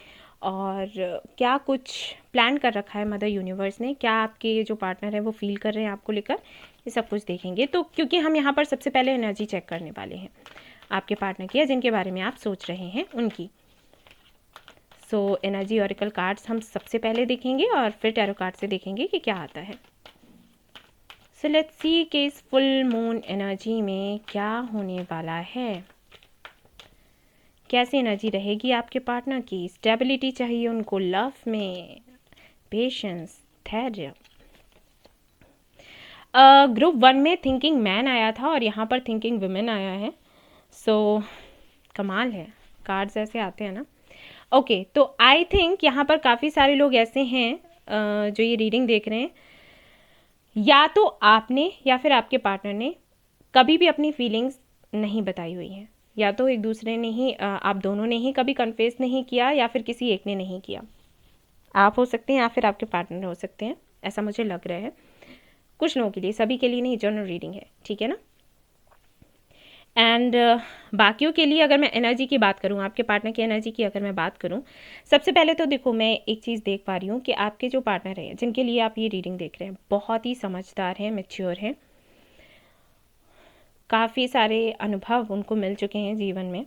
और क्या कुछ प्लान कर रखा है मदर यूनिवर्स ने, क्या आपके जो पार्टनर हैं वो फील कर रहे हैं आपको लेकर, ये सब कुछ देखेंगे। तो क्योंकि हम यहाँ पर सबसे पहले एनर्जी चेक करने वाले हैं आपके पार्टनर की या जिनके बारे में आप सोच रहे हैं उनकी। सो एनर्जी ऑरिकल कार्ड्स हम सबसे पहले देखेंगे और फिर टैरो कार्ड से देखेंगे कि क्या आता है। सो लेट्स सी कि इस फुल मून एनर्जी में क्या होने वाला है, कैसी एनर्जी रहेगी आपके पार्टनर की। स्टेबिलिटी चाहिए उनको लव में, पेशेंस, धैर्य। ग्रुप 1 में थिंकिंग मैन आया था और यहाँ पर थिंकिंग वुमेन आया है। सो कमाल है, कार्ड्स ऐसे आते हैं ना। ओके, तो आई थिंक यहाँ पर काफ़ी सारे लोग ऐसे हैं जो ये रीडिंग देख रहे हैं, या तो आपने या फिर आपके पार्टनर ने कभी भी अपनी फीलिंग्स नहीं बताई हुई हैं, या तो एक दूसरे ने ही आप दोनों ने ही कभी कन्फेस नहीं किया या फिर किसी एक ने नहीं किया। आप हो सकते हैं या फिर आपके पार्टनर हो सकते हैं, ऐसा मुझे लग रहा है। कुछ लोगों के लिए, सभी के लिए नहीं, जनरल रीडिंग है, ठीक है ना। एंड बाकियों के लिए अगर मैं एनर्जी की बात करूं, आपके पार्टनर की एनर्जी की अगर मैं बात करूं, सबसे पहले तो देखो मैं एक चीज़ देख पा रही हूं कि आपके जो पार्टनर हैं जिनके लिए आप ये रीडिंग देख रहे हैं बहुत ही समझदार हैं, मैच्योर हैं, काफ़ी सारे अनुभव उनको मिल चुके हैं जीवन में।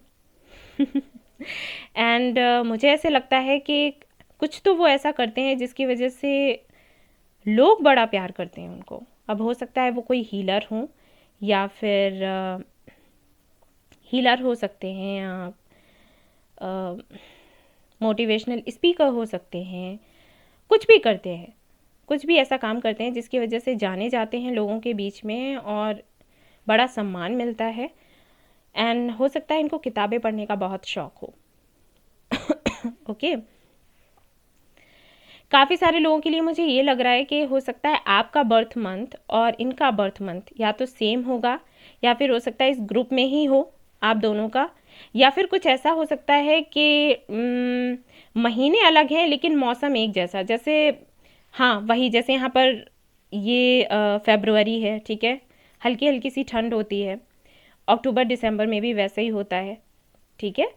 एंड मुझे ऐसे लगता है कि कुछ तो वो ऐसा करते हैं जिसकी वजह से लोग बड़ा प्यार करते हैं उनको। अब हो सकता है वो कोई हीलर हो या फिर हीलर हो सकते हैं, मोटिवेशनल स्पीकर हो सकते हैं, कुछ भी करते हैं, कुछ भी ऐसा काम करते हैं जिसकी वजह से जाने जाते हैं लोगों के बीच में और बड़ा सम्मान मिलता है। एंड हो सकता है इनको किताबें पढ़ने का बहुत शौक हो। ओके काफ़ी सारे लोगों के लिए मुझे ये लग रहा है कि हो सकता है आपका बर्थ मंथ और इनका बर्थ मंथ या तो सेम होगा, या फिर हो सकता है इस ग्रुप में ही हो आप दोनों का, या फिर कुछ ऐसा हो सकता है कि महीने अलग हैं लेकिन मौसम एक जैसा। जैसे हाँ वही, जैसे यहाँ पर ये फेब्रुअरी है, ठीक है, हल्की हल्की सी ठंड होती है। अक्टूबर दिसंबर में भी वैसे ही होता है, ठीक है।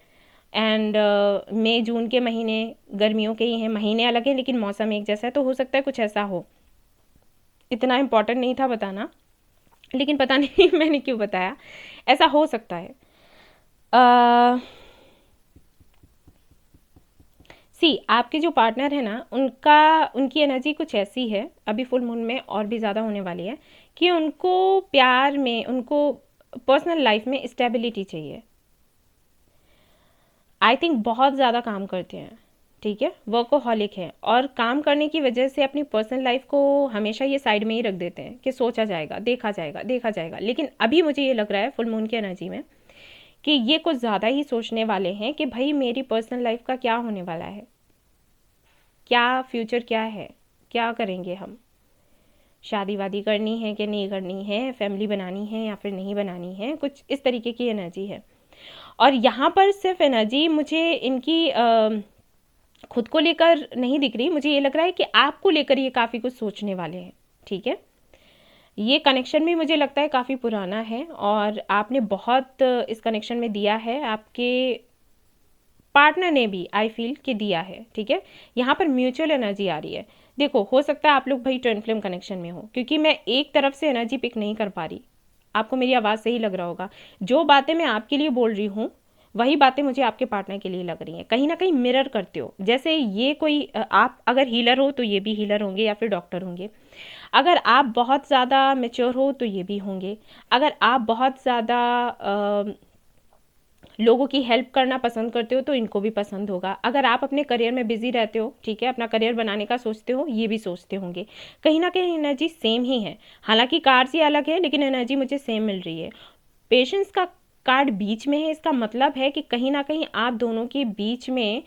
एंड मई जून के महीने गर्मियों के ही हैं, महीने अलग हैं लेकिन मौसम एक जैसा है। तो हो सकता है कुछ ऐसा हो। इतना इम्पोर्टेंट नहीं था बताना, लेकिन पता नहीं मैंने क्यों बताया, ऐसा हो सकता है। सी आपके जो पार्टनर है ना, उनकी एनर्जी कुछ ऐसी है अभी फुल मून में और भी ज़्यादा होने वाली है कि उनको प्यार में, उनको पर्सनल लाइफ में स्टेबिलिटी चाहिए। आई थिंक बहुत ज़्यादा काम करते हैं, ठीक है, वर्कोहॉलिक है और काम करने की वजह से अपनी पर्सनल लाइफ को हमेशा ये साइड में ही रख देते हैं कि सोचा जाएगा, देखा जाएगा, देखा जाएगा। लेकिन अभी मुझे ये लग रहा है फुल मून की एनर्जी में कि ये कुछ ज़्यादा ही सोचने वाले हैं कि भाई मेरी पर्सनल लाइफ का क्या होने वाला है, क्या फ्यूचर क्या है, क्या करेंगे हम, शादी वादी करनी है कि नहीं करनी है, फैमिली बनानी है या फिर नहीं बनानी है, कुछ इस तरीके की एनर्जी है। और यहाँ पर सिर्फ एनर्जी मुझे इनकी खुद को लेकर नहीं दिख रही, मुझे ये लग रहा है कि आपको लेकर ये काफ़ी कुछ सोचने वाले हैं, ठीक है। ये कनेक्शन भी मुझे लगता है काफ़ी पुराना है और आपने बहुत इस कनेक्शन में दिया है, आपके पार्टनर ने भी आई फील कि दिया है, ठीक है। यहाँ पर म्यूचुअल एनर्जी आ रही है। देखो हो सकता है आप लोग भाई ट्विन फ्लेम कनेक्शन में हो, क्योंकि मैं एक तरफ से एनर्जी पिक नहीं कर पा रही। आपको मेरी आवाज़ से ही लग रहा होगा, जो बातें मैं आपके लिए बोल रही हूँ वही बातें मुझे आपके पार्टनर के लिए लग रही हैं। कहीं ना कहीं मिरर करते हो। जैसे ये कोई आप अगर हीलर हो तो ये भी हीलर होंगे या फिर डॉक्टर होंगे। अगर आप बहुत ज़्यादा मेच्योर हो तो ये भी होंगे। अगर आप बहुत ज़्यादा लोगों की हेल्प करना पसंद करते हो तो इनको भी पसंद होगा। अगर आप अपने करियर में बिजी रहते हो, ठीक है, अपना करियर बनाने का सोचते हो, ये भी सोचते होंगे। कहीं ना कहीं एनर्जी सेम ही है, हालांकि कार्ड्स ये अलग है लेकिन एनर्जी मुझे सेम मिल रही है। पेशेंस का कार्ड बीच में है, इसका मतलब है कि कहीं ना कहीं आप दोनों के बीच में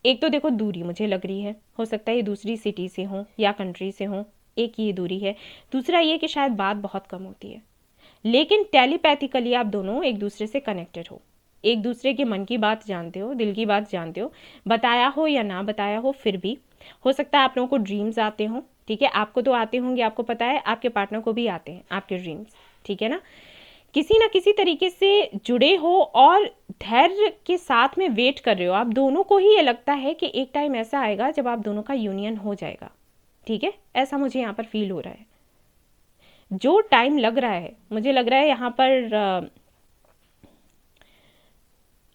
एक तो देखो दूरी मुझे लग रही है, हो सकता है ये दूसरी सिटी से हो या कंट्री से हो, एक ये दूरी है। दूसरा ये कि शायद बात बहुत कम होती है, लेकिन टेलीपैथिकली आप दोनों एक दूसरे से कनेक्टेड हो, एक दूसरे के मन की बात जानते हो, दिल की बात जानते हो, बताया हो या ना बताया हो फिर भी। हो सकता है आप लोगों को ड्रीम्स आते हो, ठीक है, आपको तो आते होंगे, आपको पता है, आपके पार्टनर को भी आते हैं आपके ड्रीम्स, ठीक है ना। किसी ना किसी तरीके से जुड़े हो और धैर्य के साथ में वेट कर रहे हो। आप दोनों को ही ये लगता है कि एक टाइम ऐसा आएगा जब आप दोनों का यूनियन हो जाएगा, ठीक है, ऐसा मुझे यहाँ पर फील हो रहा है। जो टाइम लग रहा है, मुझे लग रहा है यहाँ पर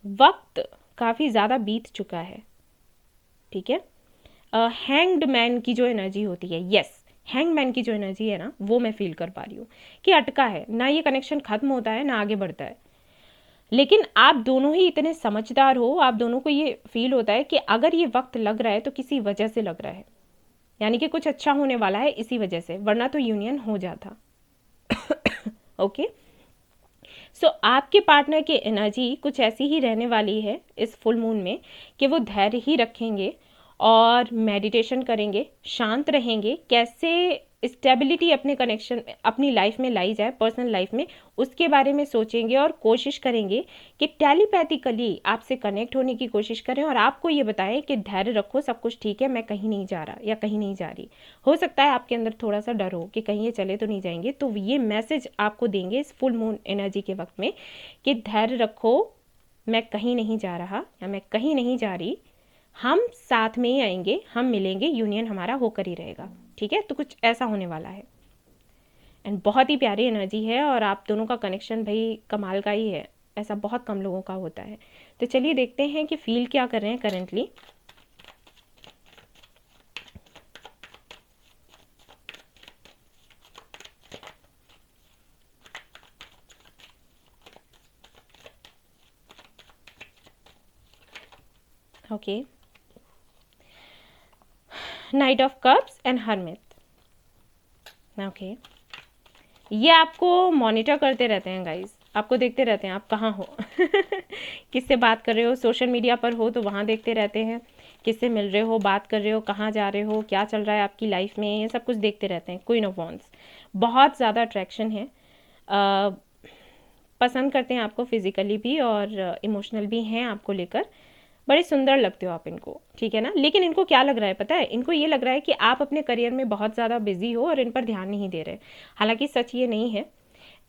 वक्त काफ़ी ज़्यादा बीत चुका है, ठीक है। हैंग्ड मैन की जो एनर्जी होती है, यस, हैंग मैन की जो एनर्जी है ना, वो मैं फील कर पा रही हूँ कि अटका है ना, ये कनेक्शन खत्म होता है ना आगे बढ़ता है। लेकिन आप दोनों ही इतने समझदार हो, आप दोनों को ये फील होता है कि अगर ये वक्त लग रहा है तो किसी वजह से लग रहा है, यानी कि कुछ अच्छा होने वाला है इसी वजह से, वरना तो यूनियन हो जाता। ओके सो आपके पार्टनर की एनर्जी कुछ ऐसी ही रहने वाली है इस फुल मून में कि वो धैर्य ही रखेंगे और मेडिटेशन करेंगे, शांत रहेंगे, कैसे स्टेबिलिटी अपने कनेक्शन अपनी लाइफ में लाई जाए, पर्सनल लाइफ में, उसके बारे में सोचेंगे और कोशिश करेंगे कि टेलीपैथिकली आपसे कनेक्ट होने की कोशिश करें और आपको ये बताएं कि धैर्य रखो, सब कुछ ठीक है, मैं कहीं नहीं जा रहा या कहीं नहीं जा रही। हो सकता है आपके अंदर थोड़ा सा डर हो कि कहीं ये चले तो नहीं जाएंगे, तो ये मैसेज आपको देंगे इस फुल मून एनर्जी के वक्त में कि धैर्य रखो, मैं कहीं नहीं जा रहा या मैं कहीं नहीं जा रही, हम साथ में ही आएंगे, हम मिलेंगे, यूनियन हमारा होकर ही रहेगा, ठीक है। तो कुछ ऐसा होने वाला है एंड बहुत ही प्यारी एनर्जी है और आप दोनों का कनेक्शन भाई कमाल का ही है, ऐसा बहुत कम लोगों का होता है। तो चलिए देखते हैं कि फील क्या कर रहे हैं currently. Okay night of cups and hermit. Okay, ये आपको मॉनिटर करते रहते हैं गाइस, आपको देखते रहते हैं आप कहाँ हो किससे बात कर रहे हो, सोशल मीडिया पर हो तो वहाँ देखते रहते हैं, किससे मिल रहे हो, बात कर रहे हो, कहाँ जा रहे हो, क्या चल रहा है आपकी लाइफ में, ये सब कुछ देखते रहते हैं। क्वीन ऑफ वॉन्ड्स, बहुत ज़्यादा अट्रैक्शन है, पसंद करते हैं आपको फिजिकली भी और इमोशनल भी हैं आपको लेकर, बड़े सुंदर लगते हो आप इनको, ठीक है ना। लेकिन इनको क्या लग रहा है पता है, इनको ये लग रहा है कि आप अपने करियर में बहुत ज़्यादा बिजी हो और इन पर ध्यान नहीं दे रहे। हालांकि सच ये नहीं है,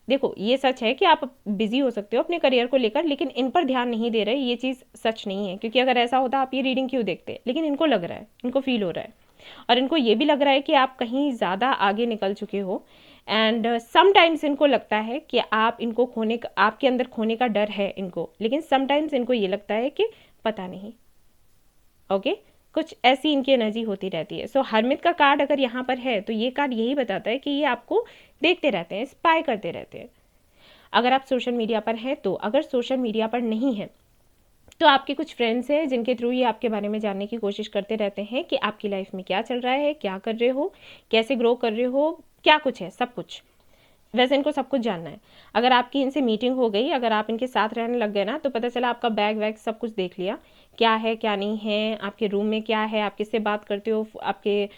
देखो ये सच है कि आप बिजी हो सकते हो अपने करियर को लेकर, लेकिन इन पर ध्यान नहीं दे रहे, ये चीज़ सच नहीं है। क्योंकि अगर ऐसा होता आप ये रीडिंग क्यों देखते, लेकिन इनको लग रहा है, इनको फील हो रहा है, और इनको ये भी लग रहा है कि आप कहीं ज़्यादा आगे निकल चुके हो। एंड समटाइम्स इनको लगता है कि आप इनको खोने का, आपके अंदर खोने का डर है इनको, लेकिन समटाइम्स इनको ये लगता है कि पता नहीं। ओके, कुछ ऐसी इनकी एनर्जी होती रहती है। सो हरमित का कार्ड अगर यहाँ पर है तो ये कार्ड यही बताता है कि ये आपको देखते रहते हैं, स्पाई करते रहते हैं। अगर आप सोशल मीडिया पर हैं तो, अगर सोशल मीडिया पर नहीं है तो आपके कुछ फ्रेंड्स हैं जिनके थ्रू ये आपके बारे में जानने की कोशिश करते रहते हैं कि आपकी लाइफ में क्या चल रहा है, क्या कर रहे हो, कैसे ग्रो कर रहे हो, क्या कुछ है, सब कुछ। वैसे इनको सब कुछ जानना है। अगर आपकी इनसे मीटिंग हो गई, अगर आप इनके साथ रहने लग गए ना, तो पता चला आपका बैग वैग सब कुछ देख लिया, क्या है क्या नहीं है, आपके रूम में क्या है, आप किससे बात करते हो, आपके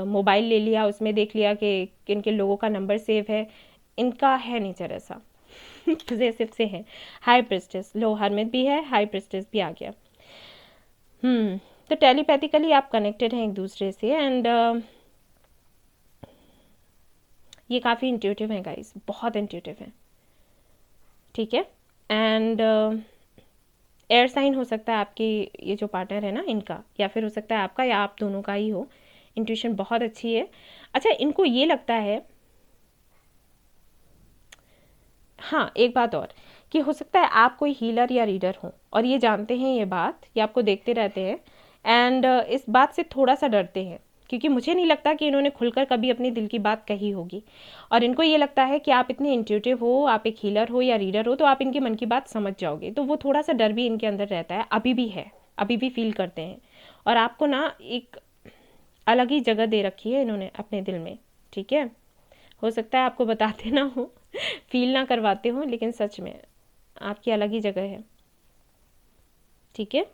मोबाइल ले लिया, उसमें देख लिया कि किन किन लोगों का नंबर सेव है। इनका है नेचर ऐसा पॉजेसिव से है। हाई प्रिस्टेस, लो हरमित भी है, हाई प्रिस्टेस भी आ गया। तो टेलीपैथिकली आप कनेक्टेड हैं एक दूसरे से, एंड ये काफ़ी इंट्यूटिव है गाइस, बहुत इंट्यूटिव है, ठीक है। एंड एयर साइन हो सकता है आपकी, ये जो पार्टनर है ना इनका, या फिर हो सकता है आपका, या आप दोनों का ही हो। इंट्यूशन बहुत अच्छी है। अच्छा, इनको ये लगता है, हाँ एक बात और, कि हो सकता है आप कोई हीलर या रीडर हो और ये जानते हैं ये बात, ये आपको देखते रहते हैं, एंड इस बात से थोड़ा सा डरते हैं, क्योंकि मुझे नहीं लगता कि इन्होंने खुलकर कभी अपने दिल की बात कही होगी। और इनको ये लगता है कि आप इतने इंट्यूटिव हो, आप एक हीलर हो या रीडर हो, तो आप इनके मन की बात समझ जाओगे। तो वो थोड़ा सा डर भी इनके अंदर रहता है, अभी भी है, अभी भी फील करते हैं। और आपको ना एक अलग ही जगह दे रखी है इन्होंने अपने दिल में, ठीक है। हो सकता है आपको बताते ना हो फील ना करवाते हो, लेकिन सच में आपकी अलग ही जगह है, ठीक है।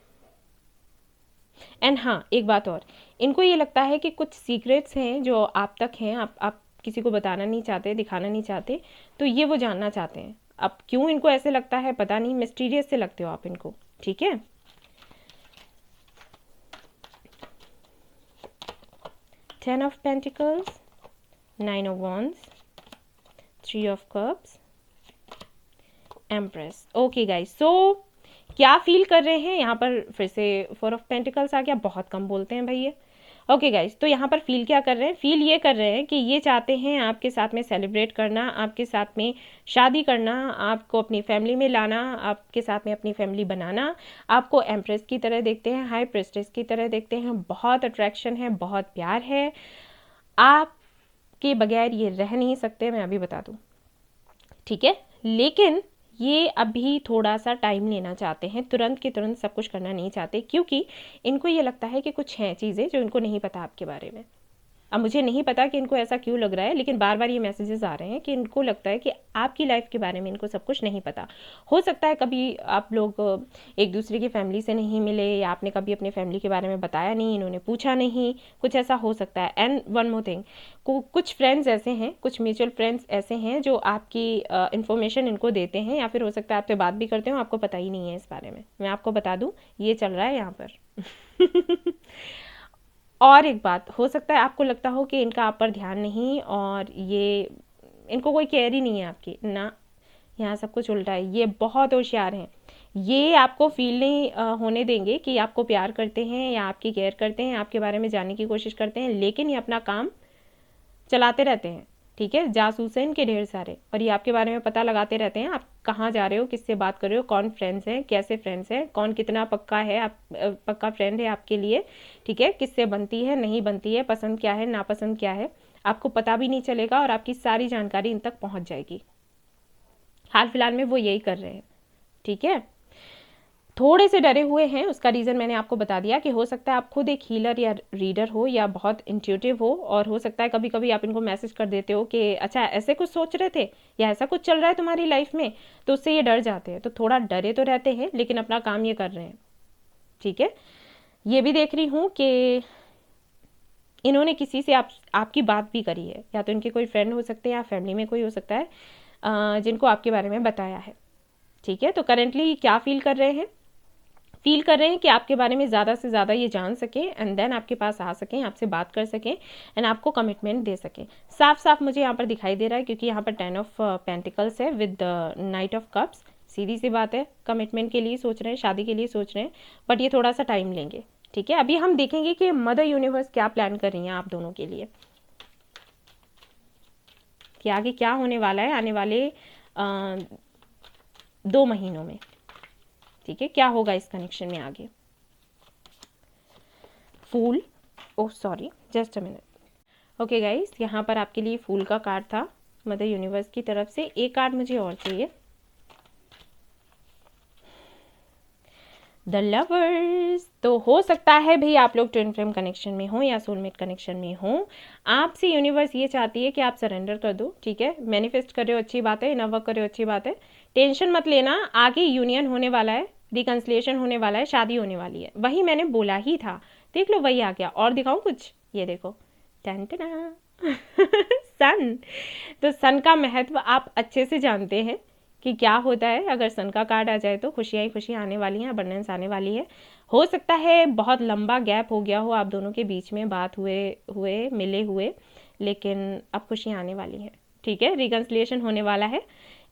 एंड हाँ एक बात और, इनको ये लगता है कि कुछ सीक्रेट्स हैं जो आप तक हैं, आप किसी को बताना नहीं चाहते, दिखाना नहीं चाहते, तो ये वो जानना चाहते हैं। अब क्यों इनको ऐसे लगता है पता नहीं, मिस्टीरियस से लगते हो आप इनको, ठीक है। 10 of pentacles, 9 of wands, 3 of cups, empress. Okay guys, so क्या फील कर रहे हैं यहाँ पर, फिर से 4 ऑफ पेंटिकल्स आ गया, बहुत कम बोलते हैं भाई ये। ओके गाइस, तो यहाँ पर फील क्या कर रहे हैं, फील ये कर रहे हैं कि ये चाहते हैं आपके साथ में सेलिब्रेट करना, आपके साथ में शादी करना, आपको अपनी फैमिली में लाना, आपके साथ में अपनी फैमिली बनाना। आपको एम्प्रेस की तरह देखते हैं, हाई प्रिस्टेस की तरह देखते हैं, बहुत अट्रैक्शन है, बहुत प्यार है, आपके बगैर ये रह नहीं सकते, मैं अभी बता दूं, ठीक है। लेकिन ये अभी थोड़ा सा टाइम लेना चाहते हैं, तुरंत के तुरंत सब कुछ करना नहीं चाहते, क्योंकि इनको ये लगता है कि कुछ हैं चीज़ें जो इनको नहीं पता आपके बारे में। अब मुझे नहीं पता कि इनको ऐसा क्यों लग रहा है, लेकिन बार बार ये मैसेजेस आ रहे हैं कि इनको लगता है कि आपकी लाइफ के बारे में इनको सब कुछ नहीं पता। हो सकता है कभी आप लोग एक दूसरे की फैमिली से नहीं मिले, या आपने कभी अपने फैमिली के बारे में बताया नहीं, इन्होंने पूछा नहीं, कुछ ऐसा हो सकता है। एंड वन मोर थिंग, कुछ फ्रेंड्स ऐसे हैं, कुछ म्यूचुअल फ्रेंड्स ऐसे हैं जो आपकी इन्फॉर्मेशन इनको देते हैं, या फिर हो सकता है आपसे बात भी करते हो, आपको पता ही नहीं है इस बारे में। मैं आपको बता दूं, ये चल रहा है यहाँ पर और एक बात, हो सकता है आपको लगता हो कि इनका आप पर ध्यान नहीं, और ये इनको कोई केयर ही नहीं है आपकी ना, यहाँ सब कुछ उल्टा है। ये बहुत होशियार हैं, ये आपको फील नहीं होने देंगे कि आपको प्यार करते हैं या आपकी केयर करते हैं, आपके बारे में जानने की कोशिश करते हैं, लेकिन ये अपना काम चलाते रहते हैं, ठीक है। जासूस हैं इनके ढेर सारे, और ये आपके बारे में पता लगाते रहते हैं, आप कहाँ जा रहे हो, किससे बात कर रहे हो, कौन फ्रेंड्स हैं, कैसे फ्रेंड्स हैं, कौन कितना पक्का है, आप पक्का फ्रेंड है आपके लिए, ठीक है। किससे बनती है, नहीं बनती है, पसंद क्या है, नापसंद क्या है, आपको पता भी नहीं चलेगा, और आपकी सारी जानकारी इन तक पहुँच जाएगी। हाल फिलहाल में वो यही कर रहे हैं, ठीक है। थोड़े से डरे हुए हैं। उसका रीज़न मैंने आपको बता दिया कि हो सकता है आप खुद एक हीलर या रीडर हो या बहुत इंट्यूटिव हो, और हो सकता है कभी कभी आप इनको मैसेज कर देते हो कि अच्छा ऐसे कुछ सोच रहे थे या ऐसा कुछ चल रहा है तुम्हारी लाइफ में, तो उससे ये डर जाते हैं। तो थोड़ा डरे तो रहते हैं लेकिन अपना काम ये कर रहे हैं, ठीक है। ये भी देख रही हूँ कि इन्होंने किसी से आपकी बात भी करी है, या तो इनके कोई फ्रेंड हो सकते हैं या फैमिली में कोई हो सकता है जिनको आपके बारे में बताया है, ठीक है। तो करेंटली क्या फील कर रहे हैं? फील कर रहे हैं कि आपके बारे में ज़्यादा से ज़्यादा ये जान सकें एंड देन आपके पास आ सकें, आपसे बात कर सकें एंड आपको कमिटमेंट दे सकें। साफ साफ मुझे यहाँ पर दिखाई दे रहा है क्योंकि यहाँ पर 10 ऑफ पेंटिकल्स है विद नाइट ऑफ कप्स। सीधी सी बात है, कमिटमेंट के लिए सोच रहे हैं, शादी के लिए सोच रहे हैं, बट ये थोड़ा सा टाइम लेंगे, ठीक है। अभी हम देखेंगे कि मदर यूनिवर्स क्या प्लान कर रही हैं आप दोनों के लिए, कि आगे क्या होने वाला है आने वाले 2 महीनों में, ठीक है। क्या होगा इस कनेक्शन में आगे? Fool, oh sorry, just a minute. Okay guys, यहाँ पर आपके लिए फूल का कार्ड था मदर यूनिवर्स की तरफ से। एक कार्ड मुझे और चाहिए, द लवर्स। तो हो सकता है भाई आप लोग ट्विन फ्लेम कनेक्शन में हो या सोलमेट कनेक्शन में हो। आपसे यूनिवर्स ये चाहती है कि आप सरेंडर कर दो, ठीक है। मैनिफेस्ट कर रहे हो, अच्छी बात है। इनर वर्क कर रहे हो, अच्छी बात है। टेंशन मत लेना, आगे यूनियन होने वाला है, रिकन्सिलिएशन होने वाला है, शादी होने वाली है। वही मैंने बोला ही था, देख लो वही आ गया। और दिखाऊं कुछ? ये देखो, टन सन। तो सन का महत्व आप अच्छे से जानते हैं कि क्या होता है। अगर सन का कार्ड आ जाए तो खुशियाँ ही खुशियाँ आने वाली हैं, अबंडेंस आने वाली है। हो सकता है बहुत लंबा गैप हो गया हो आप दोनों के बीच में, बात हुए मिले हुए, लेकिन अब खुशियाँ आने वाली हैं, ठीक है। रिकन्सिलिएशन होने वाला है,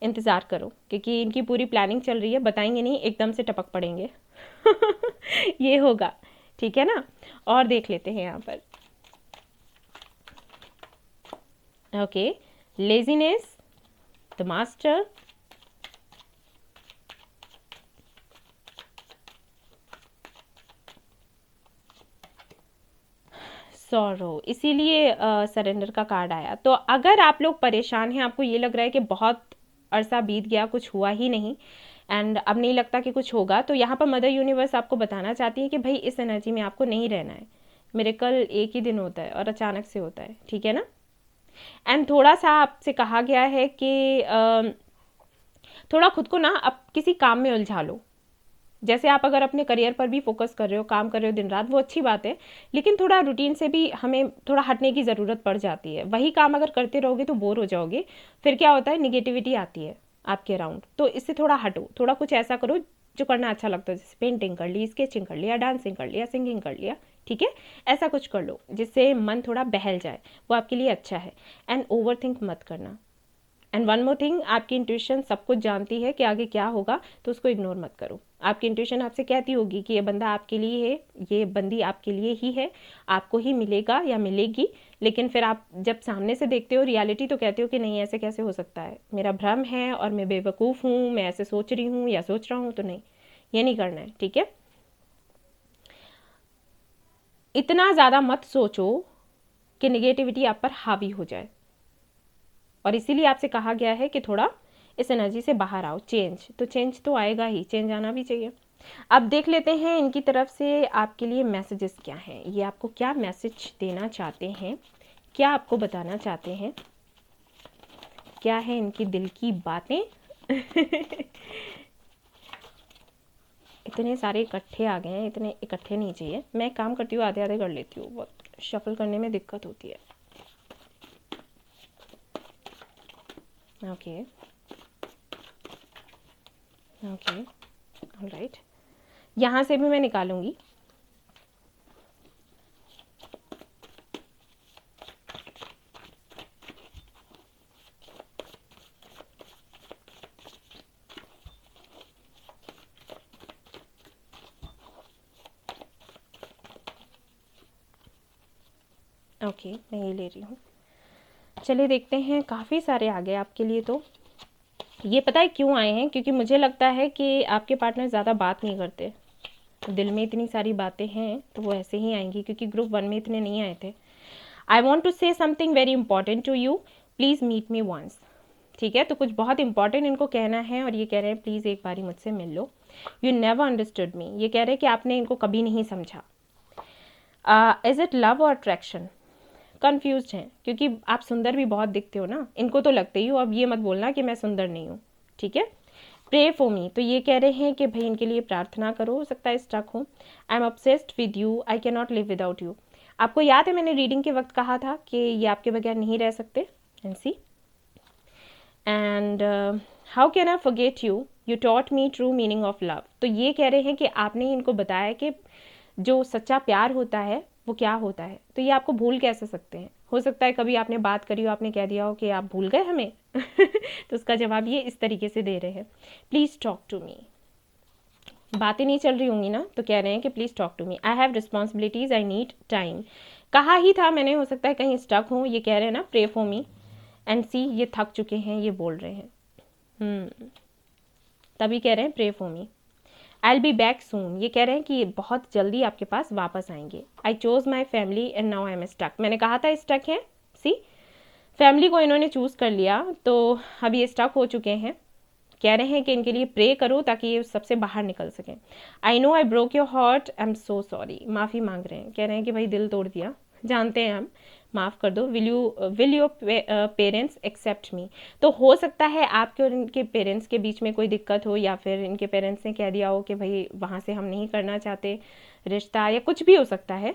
इंतज़ार करो, क्योंकि इनकी पूरी प्लानिंग चल रही है। बताएंगे नहीं, एकदम से टपक पड़ेंगे ये होगा, ठीक है ना। और देख लेते हैं यहाँ पर, okay, laziness, the master, sorrow, इसीलिए सरेंडर का कार्ड आया। तो अगर आप लोग परेशान हैं, आपको ये लग रहा है कि बहुत अरसा बीत गया, कुछ हुआ ही नहीं एंड अब नहीं लगता कि कुछ होगा, तो यहाँ पर मदर यूनिवर्स आपको बताना चाहती है कि भाई इस एनर्जी में आपको नहीं रहना है। मिरेकल एक ही दिन होता है और अचानक से होता है, ठीक है ना। एंड थोड़ा सा आपसे कहा गया है कि थोड़ा खुद को ना अब किसी काम में उलझा लो। जैसे आप अगर अपने करियर पर भी फोकस कर रहे हो, काम कर रहे हो दिन रात, वो अच्छी बात है, लेकिन थोड़ा रूटीन से भी हमें थोड़ा हटने की ज़रूरत पड़ जाती है। वही काम अगर करते रहोगे तो बोर हो जाओगे, फिर क्या होता है, निगेटिविटी आती है आपके अराउंड। तो इससे थोड़ा हटो, थोड़ा कुछ ऐसा करो जो करना अच्छा लगता है। जैसे पेंटिंग कर ली, स्केचिंग कर लिया, डांसिंग कर लिया, सिंगिंग कर लिया, ठीक है। ऐसा कुछ कर लो जिससे मन थोड़ा बहल जाए, वो आपके लिए अच्छा है। एंड ओवर थिंक मत करना। एंड वन मोर थिंग, आपकी इंट्यूशन सब कुछ जानती है कि आगे क्या होगा, तो उसको इग्नोर मत करो। आपकी इंट्यूशन आपसे कहती होगी कि ये बंदा आपके लिए है, ये बंदी आपके लिए ही है, आपको ही मिलेगा या मिलेगी, लेकिन फिर आप जब सामने से देखते हो रियलिटी तो कहते हो कि नहीं, ऐसे कैसे हो सकता है, मेरा भ्रम है और मैं बेवकूफ़ हूँ, मैं ऐसे सोच रही हूँ या सोच रहा हूँ। तो नहीं, ये नहीं करना है, ठीक है। इतना ज़्यादा मत सोचो कि निगेटिविटी आप पर हावी हो जाए, और इसीलिए आपसे कहा गया है कि थोड़ा इस एनर्जी से बाहर आओ। चेंज तो आएगा ही, चेंज आना भी चाहिए। अब देख लेते हैं इनकी तरफ से आपके लिए मैसेजेस क्या हैं, ये आपको क्या मैसेज देना चाहते हैं, क्या आपको बताना चाहते हैं, क्या है इनकी दिल की बातें इतने सारे इकट्ठे आ गए हैं, इतने इकट्ठे नहीं चाहिए। मैं काम करती हूँ आधे आधे कर लेती हूँ, बहुत शफल करने में दिक्कत होती है। ओके ओके, ऑलराइट, यहाँ से भी मैं निकालूंगी। ओके, मैं ये ले रही हूँ। चलिए देखते हैं, काफ़ी सारे आ गए आपके लिए। तो ये पता है क्यों आए हैं, क्योंकि मुझे लगता है कि आपके पार्टनर ज़्यादा बात नहीं करते, दिल में इतनी सारी बातें हैं तो वो ऐसे ही आएंगी, क्योंकि ग्रुप 1 में इतने नहीं आए थे। I want to say something very important to you, please meet me once, ठीक है। तो कुछ बहुत इंपॉर्टेंट इनको कहना है और ये कह रहे हैं प्लीज़ एक बारी मुझसे मिल लो। यू नेवर अंडरस्टूड मी, ये कह रहे हैं कि आपने इनको कभी नहीं समझा। इज इट लव और अट्रैक्शन, कन्फ्यूज हैं क्योंकि आप सुंदर भी बहुत दिखते हो ना, इनको तो लगते ही हो, अब ये मत बोलना कि मैं सुंदर नहीं हूँ, ठीक है। प्रे फॉर मी, तो ये कह रहे हैं कि भाई इनके लिए प्रार्थना करो, हो सकता है स्टक हो। I am obsessed with you, I can not live without you. आपको याद है मैंने रीडिंग के वक्त कहा था कि ये आपके बगैर नहीं रह सकते, and see and how can I forget you, you taught me true meaning of love. तो ये कह रहे हैं कि आपने इनको बताया कि जो सच्चा प्यार होता है वो क्या होता है, तो ये आपको भूल कैसे सकते हैं। हो सकता है कभी आपने बात करी हो, आपने कह दिया हो कि आप भूल गए हमें तो उसका जवाब ये इस तरीके से दे रहे हैं, प्लीज़ टॉक टू मी। बातें नहीं चल रही होंगी ना, तो कह रहे हैं कि please talk to me, I have responsibilities, I need time. कहा ही था मैंने, हो सकता है कहीं स्टक हो। ये कह रहे हैं ना प्रे फॉर मी, एंड सी ये थक चुके हैं, ये बोल रहे हैं तभी कह रहे हैं pray for me. I will be back soon, ये कह रहे हैं कि बहुत जल्दी आपके पास वापस आएंगे। I chose my family and now I am stuck, मैंने कहा था स्टक है, सी फैमिली को इन्होंने चूज़ कर लिया तो अब ये स्टक हो चुके हैं। कह रहे हैं कि इनके लिए प्रे करो ताकि ये सबसे बाहर निकल सकें। I know I broke your heart, I am so sorry, माफ़ी मांग रहे हैं, कह रहे हैं कि भाई दिल तोड़ दिया, जानते हैं हम, माफ़ कर दो। विल योर पेरेंट्स एक्सेप्ट मी, तो हो सकता है आपके और इनके पेरेंट्स के बीच में कोई दिक्कत हो, या फिर इनके पेरेंट्स ने कह दिया हो कि भाई वहाँ से हम नहीं करना चाहते रिश्ता, या कुछ भी हो सकता है,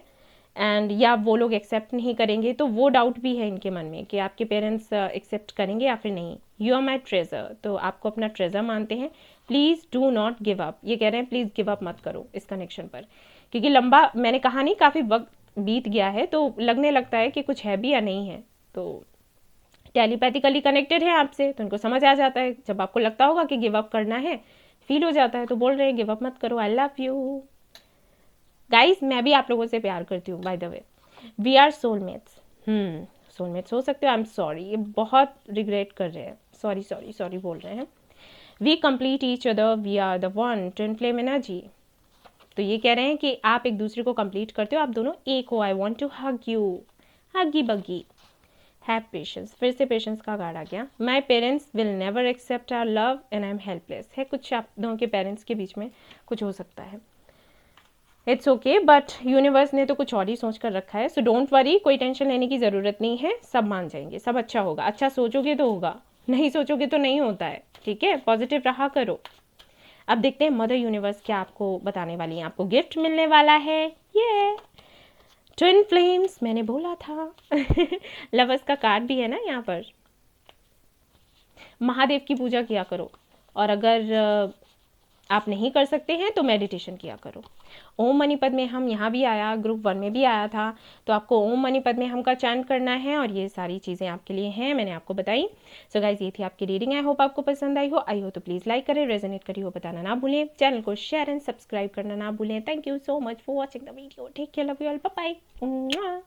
एंड या वो लोग एक्सेप्ट नहीं करेंगे, तो वो डाउट भी है इनके मन में कि आपके पेरेंट्स एक्सेप्ट करेंगे या फिर नहीं। यू आर माई ट्रेजर, तो आपको अपना ट्रेजर मानते हैं। Please do not give up, ये कह रहे हैं प्लीज़ गिव अप मत करो इस कनेक्शन पर, क्योंकि लंबा मैंने कहा नहीं काफ़ी वक्त बीत गया है, तो लगने लगता है कि कुछ है भी या नहीं है। तो टेलीपैथिकली कनेक्टेड है आपसे, तो उनको समझ आ जाता है, जब आपको लगता होगा कि गिव अप करना है, फील हो जाता है, तो बोल रहे हैं गिव अप मत करो, आई लव यू। गाइस मैं भी आप लोगों से प्यार करती हूँ, by the way, we are soulmates. Soulmates हो सकते हो। आई एम सॉरी, ये बहुत रिग्रेट कर रहे हैं, सॉरी सॉरी सॉरी बोल रहे हैं। We complete each other, we are the one, twin flame energy. तो ये कह रहे हैं कि आप एक दूसरे को कंप्लीट करते हो, आप दोनों एक हो। I want to hug you, huggy buggy, have patience, फिर से पेशेंस का कार्ड आ गया। My parents will never accept our love and I am helpless, है कुछ आप दोनों के पेरेंट्स के बीच में कुछ हो सकता है। इट्स ओके, बट यूनिवर्स ने तो कुछ और ही सोच कर रखा है, सो डोंट वरी, कोई टेंशन लेने की ज़रूरत नहीं है, सब मान जाएंगे, सब अच्छा होगा। अच्छा सोचोगे तो होगा, नहीं सोचोगे तो नहीं होता है, ठीक है, पॉजिटिव रहा करो। अब देखते हैं मदर यूनिवर्स क्या आपको बताने वाली है। आपको गिफ्ट मिलने वाला है, ये ट्विन फ्लेम्स, मैंने बोला था लवर्स का कार्ड भी है ना यहाँ पर। महादेव की पूजा किया करो, और अगर आप नहीं कर सकते हैं तो मेडिटेशन किया करो। ओम मनी पद्मे हम यहाँ भी आया, ग्रुप 1 में भी आया था, तो आपको ओम मनी पद्मे हम का चैंट करना है, और ये सारी चीज़ें आपके लिए हैं, मैंने आपको बताई। सो गाइज ये थी आपकी रीडिंग, आई होप आपको पसंद आई हो तो प्लीज़ लाइक करें, रेजोनेट करी हो बताना ना भूलें, चैनल को शेयर एंड सब्सक्राइब करना ना भूलें। Thank you so much for watching the video, take care, love you all, bye bye.